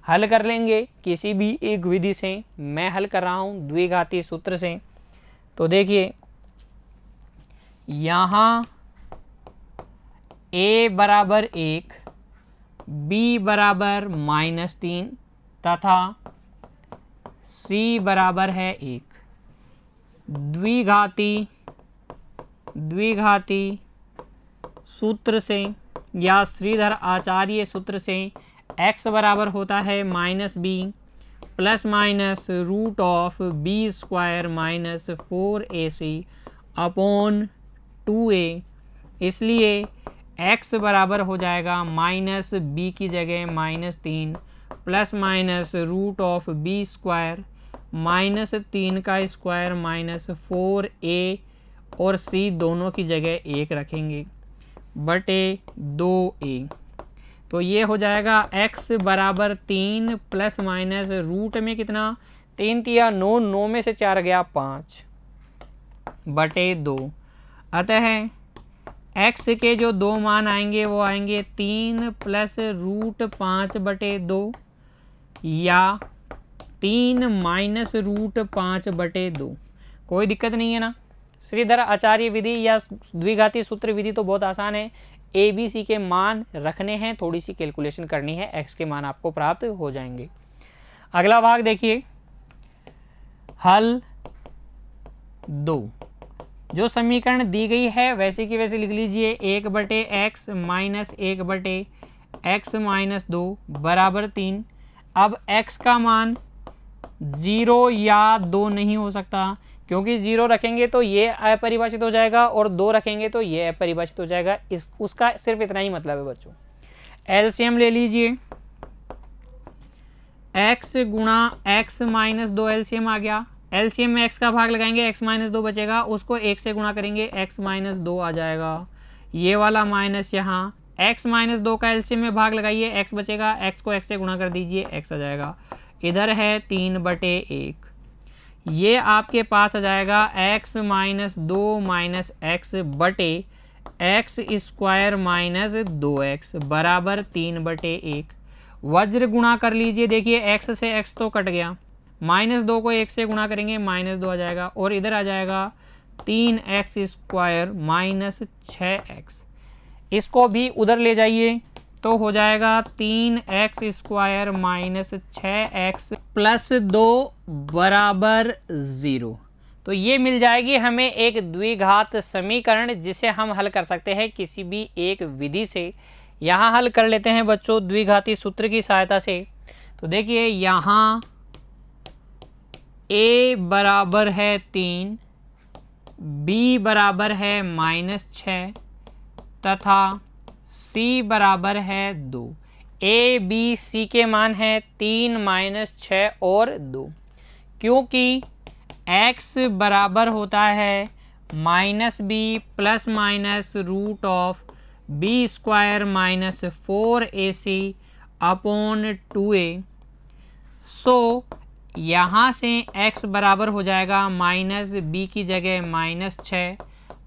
हल कर लेंगे किसी भी एक विधि से। मैं हल कर रहा हूँ द्विघाती सूत्र से। तो देखिए यहाँ a बराबर 1, b बराबर -3 तथा c बराबर है 1। द्विघाती सूत्र से या श्रीधर आचार्य सूत्र से x बराबर होता है -b ±√b² - 4ac upon 2a। इसलिए x बराबर हो जाएगा -b की जगह -3 ±√b² -3 का स्क्वायर -4a और c दोनों की जगह 1 रखेंगे बटे 2a। तो ये हो जाएगा x बराबर 3 ± रूट में कितना? 3 × 9, 9 में से 4 गया 5 बटे 2। अतः x के जो दो मान आएंगे वो आएंगे 3 + √5/2 या 3 - √5/2। कोई दिक्कत नहीं है ना। श्रीधर आचार्य विधि या द्विघाती सूत्र विधि तो बहुत आसान है। ABC के मान रखने हैं, थोड़ी सी कैलकुलेशन करनी है, x के मान आपको प्राप्त हो जाएंगे। अगला भाग देखिए, हल 2। जो समीकरण दी गई है वैसे की वैसे लिख लीजिए। 1/x - 1/x - 2 बराबर 3। अब x का मान 0 या 2 नहीं हो सकता, क्योंकि 0 रखेंगे तो ये अपरिभाषित हो जाएगा और 2 रखेंगे तो ये अपरिभाषित हो जाएगा। उसका सिर्फ इतना ही मतलब है बच्चों। एलसीएम ले लीजिए, x गुणा x - 2 एलसीएम आ गया। एलसीएम में x का भाग लगाएंगे, x - 2 बचेगा, उसको 1 से गुणा करेंगे, x - 2 आ जाएगा। ये वाला माइनस यहाँ, x - 2 का एलसीएम में भाग लगाइए, x बचेगा, x को x से गुणा कर दीजिए, x आ जाएगा। इधर है 3/1। ये आपके पास आ जाएगा x - 2 - x बटे x² - 2x बराबर 3/1। वज्र गुणा कर लीजिए। देखिए x से x तो कट गया, -2 को 1 से गुणा करेंगे, -2 आ जाएगा और इधर आ जाएगा 3x² - 6x। इसको भी उधर ले जाइए तो हो जाएगा 3x² - 6x + 2 बराबर 0। तो ये मिल जाएगी हमें एक द्विघात समीकरण जिसे हम हल कर सकते हैं किसी भी एक विधि से। यहाँ हल कर लेते हैं बच्चों द्विघाती सूत्र की सहायता से। तो देखिए यहाँ a बराबर है 3, b बराबर है -6 तथा c बराबर है 2। a b c के मान है 3 - 6 और 2। क्योंकि x बराबर होता है -b ±√b² - 4ac upon 2a। सो यहाँ से x बराबर हो जाएगा माइनस बी की जगह -6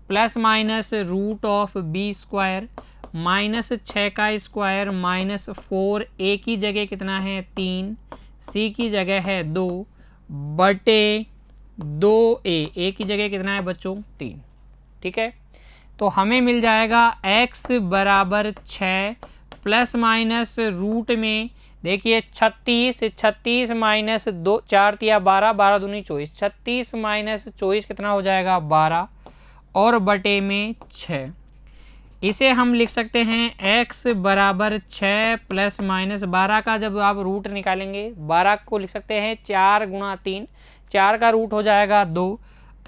plus minus root of b square -6 का स्क्वायर -4, ए की जगह कितना है 3, सी की जगह है 2 बटे 2a, ए की जगह कितना है बच्चों 3। ठीक है, तो हमें मिल जाएगा x बराबर 6 प्लस माइनस रूट में देखिए 36 माइनस 2, 4 तिया 12, 12 दूनी 24, 36 माइनस 24 कितना हो जाएगा 12 और बटे में 6। इसे हम लिख सकते हैं x बराबर 6 प्लस माइनस 12 का जब आप रूट निकालेंगे 12 को लिख सकते हैं 4 गुणा 3, 4 का रूट हो जाएगा 2,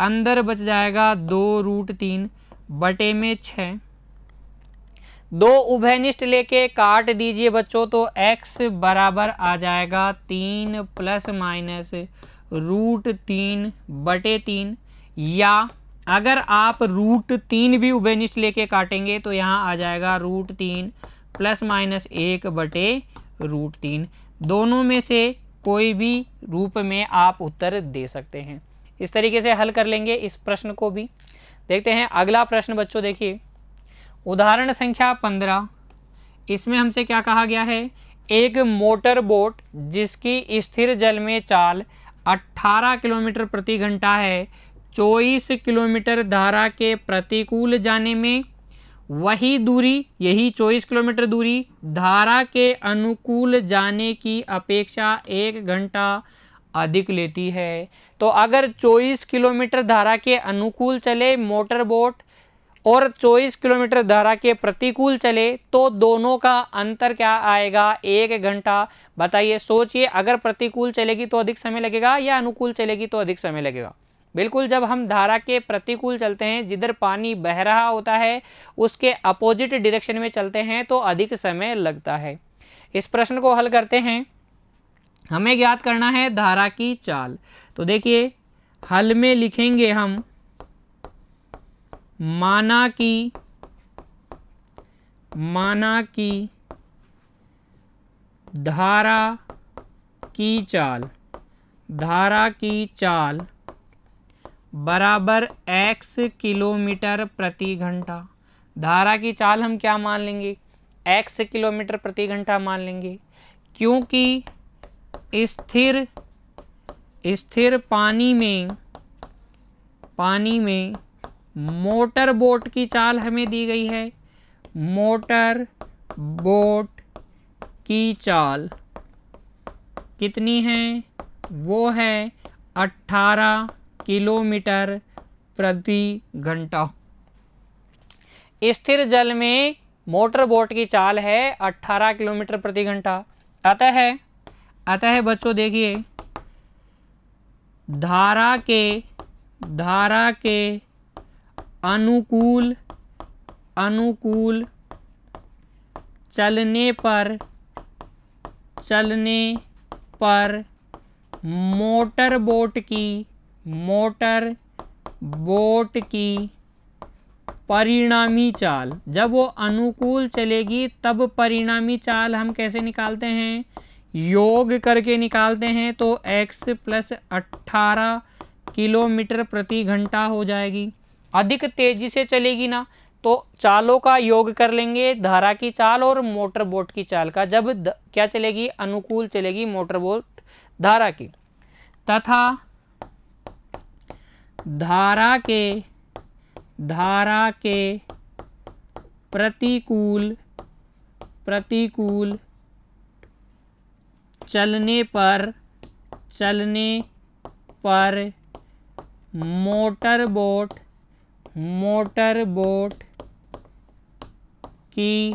अंदर बच जाएगा 2 रूट 3 बटे में 6। 2 उभयनिष्ठ लेके काट दीजिए बच्चों, तो x बराबर आ जाएगा 3 प्लस माइनस रूट 3 बटे 3, या अगर आप रूट 3 भी उभयनिष्ठ लेके काटेंगे तो यहाँ आ जाएगा रूट 3 प्लस माइनस 1 बटे रूट 3। दोनों में से कोई भी रूप में आप उत्तर दे सकते हैं। इस तरीके से हल कर लेंगे इस प्रश्न को भी। देखते हैं अगला प्रश्न बच्चों, देखिए उदाहरण संख्या 15। इसमें हमसे क्या कहा गया है, एक मोटर बोट जिसकी स्थिर जल में चाल 18 किलोमीटर प्रति घंटा है, 24 किलोमीटर धारा के प्रतिकूल जाने में वही दूरी, यही 24 किलोमीटर दूरी धारा के अनुकूल जाने की अपेक्षा 1 घंटा अधिक लेती है। तो अगर 24 किलोमीटर धारा के अनुकूल चले मोटर बोट और 24 किलोमीटर धारा के प्रतिकूल चले तो दोनों का अंतर क्या आएगा, 1 घंटा। बताइए, सोचिए, अगर प्रतिकूल चलेगी तो अधिक समय लगेगा या अनुकूल चलेगी तो अधिक समय लगेगा। बिल्कुल, जब हम धारा के प्रतिकूल चलते हैं, जिधर पानी बह रहा होता है उसके अपोजिट डायरेक्शन में चलते हैं तो अधिक समय लगता है। इस प्रश्न को हल करते हैं। हमें ज्ञात करना है धारा की चाल। तो देखिए हल में लिखेंगे हम, माना कि धारा की चाल बराबर x किलोमीटर प्रति घंटा। धारा की चाल हम क्या मान लेंगे, x किलोमीटर प्रति घंटा मान लेंगे, क्योंकि स्थिर पानी में मोटर बोट की चाल हमें दी गई है। मोटर बोट की चाल कितनी है, वो है 18 किलोमीटर प्रति घंटा। स्थिर जल में मोटर बोट की चाल है 18 किलोमीटर प्रति घंटा। अतः बच्चों देखिए धारा के अनुकूल चलने पर मोटर बोट की परिणामी चाल, जब वो अनुकूल चलेगी तब परिणामी चाल हम कैसे निकालते हैं, योग करके निकालते हैं। तो x प्लस 18 किलोमीटर प्रति घंटा हो जाएगी। अधिक तेजी से चलेगी ना तो चालों का योग कर लेंगे, धारा की चाल और मोटर बोट की चाल का। जब क्या चलेगी, अनुकूल चलेगी मोटर बोट धारा की, तथा धारा के प्रतिकूल चलने पर मोटर बोट की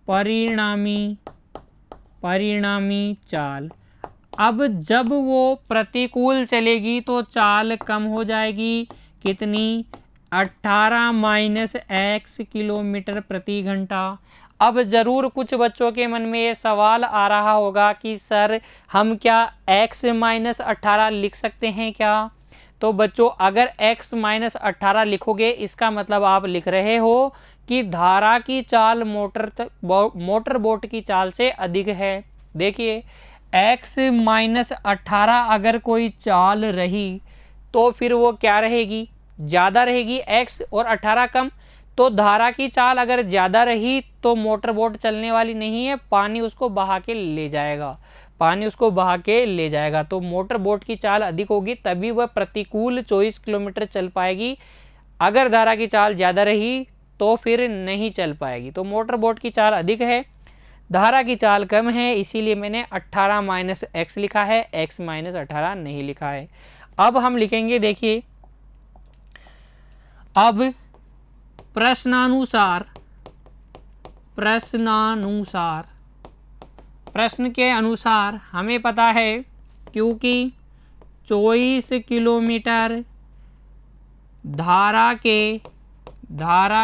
परिणामी चाल। अब जब वो प्रतिकूल चलेगी तो चाल कम हो जाएगी, कितनी, 18 माइनस x किलोमीटर प्रति घंटा। अब ज़रूर कुछ बच्चों के मन में ये सवाल आ रहा होगा कि सर हम क्या x माइनस 18 लिख सकते हैं क्या। तो बच्चों अगर x माइनस 18 लिखोगे इसका मतलब आप लिख रहे हो कि धारा की चाल मोटर बोट की चाल से अधिक है। देखिए x माइनस 18 अगर कोई चाल रही तो फिर वो क्या रहेगी, ज़्यादा रहेगी। x और 18 कम, तो धारा की चाल अगर ज़्यादा रही तो मोटर बोट चलने वाली नहीं है, पानी उसको बहा के ले जाएगा, पानी उसको बहा के ले जाएगा। तो मोटर बोट की चाल अधिक होगी तभी वह प्रतिकूल 24 किलोमीटर चल पाएगी। अगर धारा की चाल ज़्यादा रही तो फिर नहीं चल पाएगी। तो मोटर बोट की चाल अधिक है, धारा की चाल कम है, इसीलिए मैंने 18 माइनस एक्स लिखा है, x माइनस 18 नहीं लिखा है। अब हम लिखेंगे, देखिए अब प्रश्नानुसार प्रश्न के अनुसार हमें पता है क्योंकि 24 किलोमीटर धारा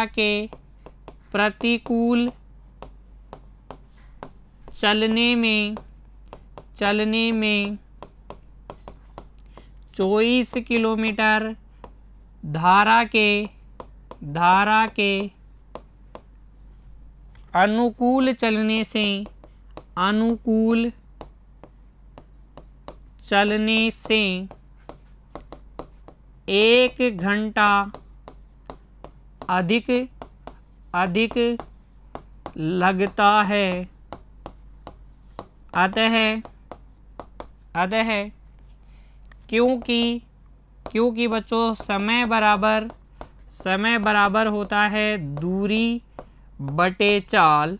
के प्रतिकूल चलने में 24 किलोमीटर धारा के अनुकूल चलने से 1 घंटा अधिक लगता है। अतः क्योंकि बच्चों समय बराबर होता है दूरी बटे चाल।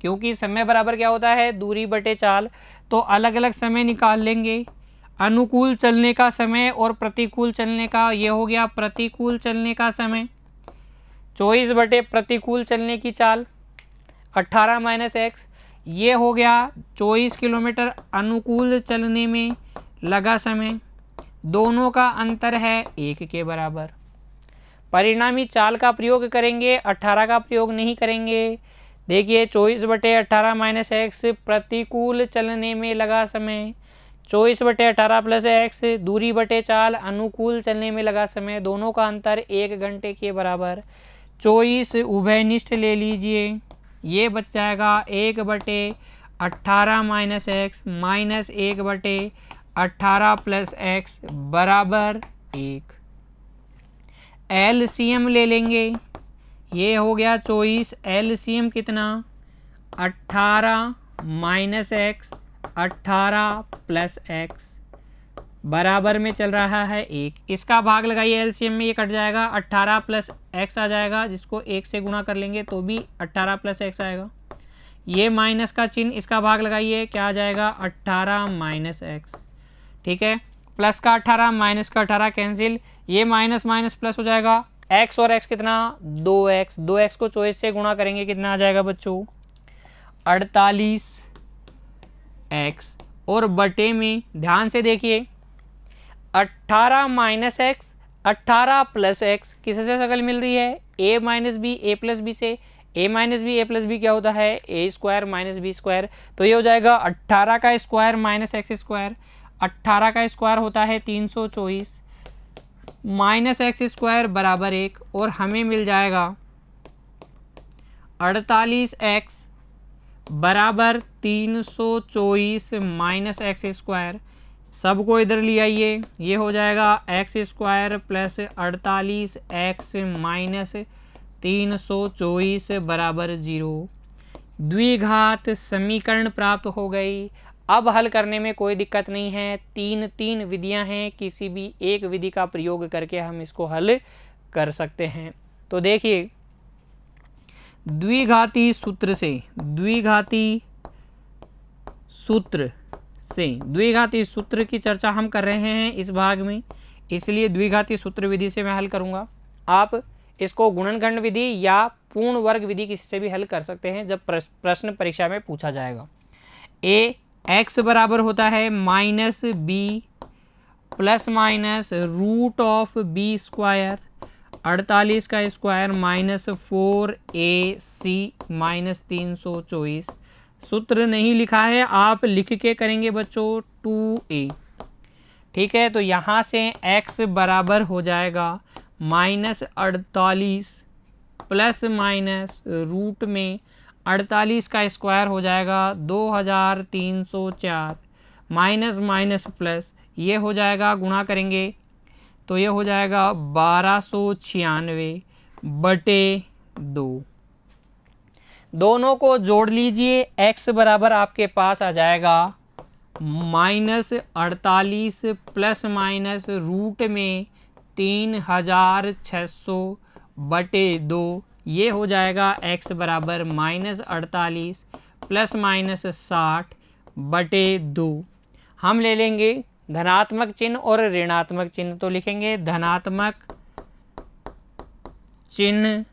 क्योंकि समय बराबर क्या होता है, दूरी बटे चाल। तो अलग अलग समय निकाल लेंगे, अनुकूल चलने का समय और प्रतिकूल चलने का। ये हो गया प्रतिकूल चलने का समय 24 बटे प्रतिकूल चलने की चाल 18 माइनस एक्स। ये हो गया 24 किलोमीटर अनुकूल चलने में लगा समय, दोनों का अंतर है 1 के बराबर। परिणामी चाल का प्रयोग करेंगे, 18 का प्रयोग नहीं करेंगे। देखिए 24 बटे 18 माइनस एक्स प्रतिकूल चलने में लगा समय, 24 बटे 18 प्लस एक्स दूरी बटे चाल अनुकूल चलने में लगा समय, दोनों का अंतर 1 घंटे के बराबर। 24 उभयनिष्ठ ले लीजिए, ये बच जाएगा 1 बटे 18 माइनस एक्स माइनस 1 बटे 18 प्लस एक्स बराबर 1। एलसीएम ले लेंगे, ये हो गया 24, एलसीएम कितना 18 माइनस एक्स 18 प्लस एक्स बराबर में चल रहा है 1। इसका भाग लगाइए एलसीएम में, ये कट जाएगा, 18 प्लस एक्स आ जाएगा, जिसको 1 से गुणा कर लेंगे तो भी 18 प्लस एक्स आएगा। ये माइनस का चिन्ह, इसका भाग लगाइए, क्या आ जाएगा 18 माइनस एक्स। ठीक है, प्लस का 18 माइनस का 18 कैंसिल, ये माइनस माइनस प्लस हो जाएगा। x और x कितना 2x, 2x को 24 से गुणा करेंगे कितना आ जाएगा बच्चों 48x। और बटे में ध्यान से देखिए 18 माइनस एक्स 18 प्लस एक्स किससे शकल मिल रही है, a minus b a plus b से। a minus b a plus b क्या होता है, a square minus b square. तो ये हो जाएगा 18 का स्क्वायर माइनस एक्स स्क्वायर, 18 का स्क्वायर होता है 324 माइनस एक्स स्क्वायर बराबर 1। और हमें मिल जाएगा 48x बराबर 324 माइनस एक्स स्क्वायर। सबको इधर ले आइए, ये हो जाएगा x square plus 48x minus 324 बराबर 0। द्विघात समीकरण प्राप्त हो गई। अब हल करने में कोई दिक्कत नहीं है, तीन विधियां हैं, किसी भी एक विधि का प्रयोग करके हम इसको हल कर सकते हैं। तो देखिए द्विघाती सूत्र की चर्चा हम कर रहे हैं इस भाग में, इसलिए द्विघाती सूत्र विधि से मैं हल करूंगा। आप इसको गुणनखंड विधि या पूर्ण वर्ग विधि किसी से भी हल कर सकते हैं जब प्रश्न परीक्षा में पूछा जाएगा। x बराबर होता है minus b plus minus root of b square 48 का स्क्वायर माइनस 4ac माइनस 324। सूत्र नहीं लिखा है, आप लिख के करेंगे बच्चों 2a। ठीक है, तो यहाँ से x बराबर हो जाएगा माइनस 48 प्लस माइनस रूट में 48 का स्क्वायर हो जाएगा 2304 माइनस माइनस प्लस, ये हो जाएगा गुणा करेंगे तो ये हो जाएगा 1296 बटे 2। दोनों को जोड़ लीजिए, x बराबर आपके पास आ जाएगा -48 प्लस माइनस रूट में 3600 बटे 2, ये हो जाएगा x बराबर -48 प्लस माइनस 60 बटे 2। हम ले लेंगे धनात्मक चिन्ह और ऋणात्मक चिन्ह, तो लिखेंगे धनात्मक चिन्ह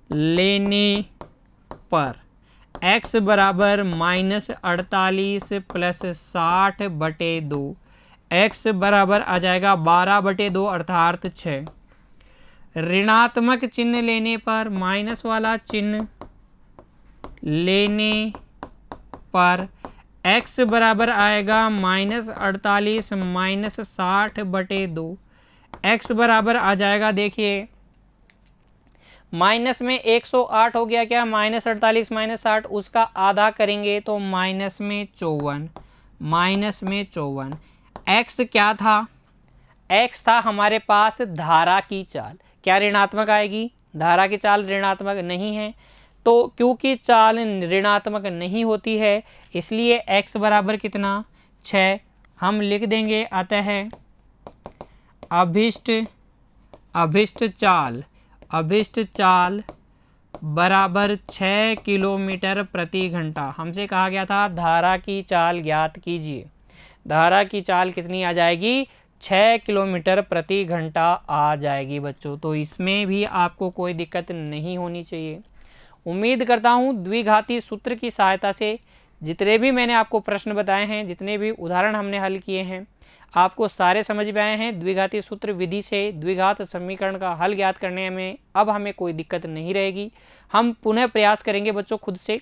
लेने पर x बराबर -48 प्लस 60 बटे 2, x बराबर आ जाएगा 12 बटे 2 अर्थात 6। ऋणात्मक चिन्ह लेने पर, माइनस वाला चिन्ह लेने पर x बराबर आएगा -48 माइनस 60 बटे 2, x बराबर आ जाएगा, देखिए माइनस में 108 हो गया क्या, -48 माइनस 60 उसका आधा करेंगे तो माइनस में 54। x क्या था, x था हमारे पास धारा की चाल, क्या ऋणात्मक आएगी, धारा की चाल ऋणात्मक नहीं है, तो क्योंकि चाल ऋणात्मक नहीं होती है इसलिए x बराबर कितना 6। हम लिख देंगे अतः अभिष्ट चाल बराबर 6 किलोमीटर प्रति घंटा। हमसे कहा गया था धारा की चाल ज्ञात कीजिए, धारा की चाल कितनी आ जाएगी, 6 किलोमीटर प्रति घंटा आ जाएगी बच्चों। तो इसमें भी आपको कोई दिक्कत नहीं होनी चाहिए। उम्मीद करता हूँ द्विघाती सूत्र की सहायता से जितने भी मैंने आपको प्रश्न बताए हैं, जितने भी उदाहरण हमने हल किए हैं, आपको सारे समझ में आए हैं। द्विघाती सूत्र विधि से द्विघात समीकरण का हल ज्ञात करने में अब हमें कोई दिक्कत नहीं रहेगी। हम पुनः प्रयास करेंगे बच्चों खुद से,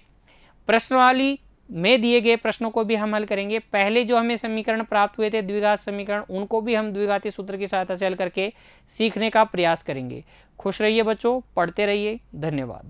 प्रश्नावली में दिए गए प्रश्नों को भी हम हल करेंगे। पहले जो हमें समीकरण प्राप्त हुए थे द्विघात समीकरण, उनको भी हम द्विघाती सूत्र की सहायता से हल करके सीखने का प्रयास करेंगे। खुश रहिए बच्चों, पढ़ते रहिए, धन्यवाद।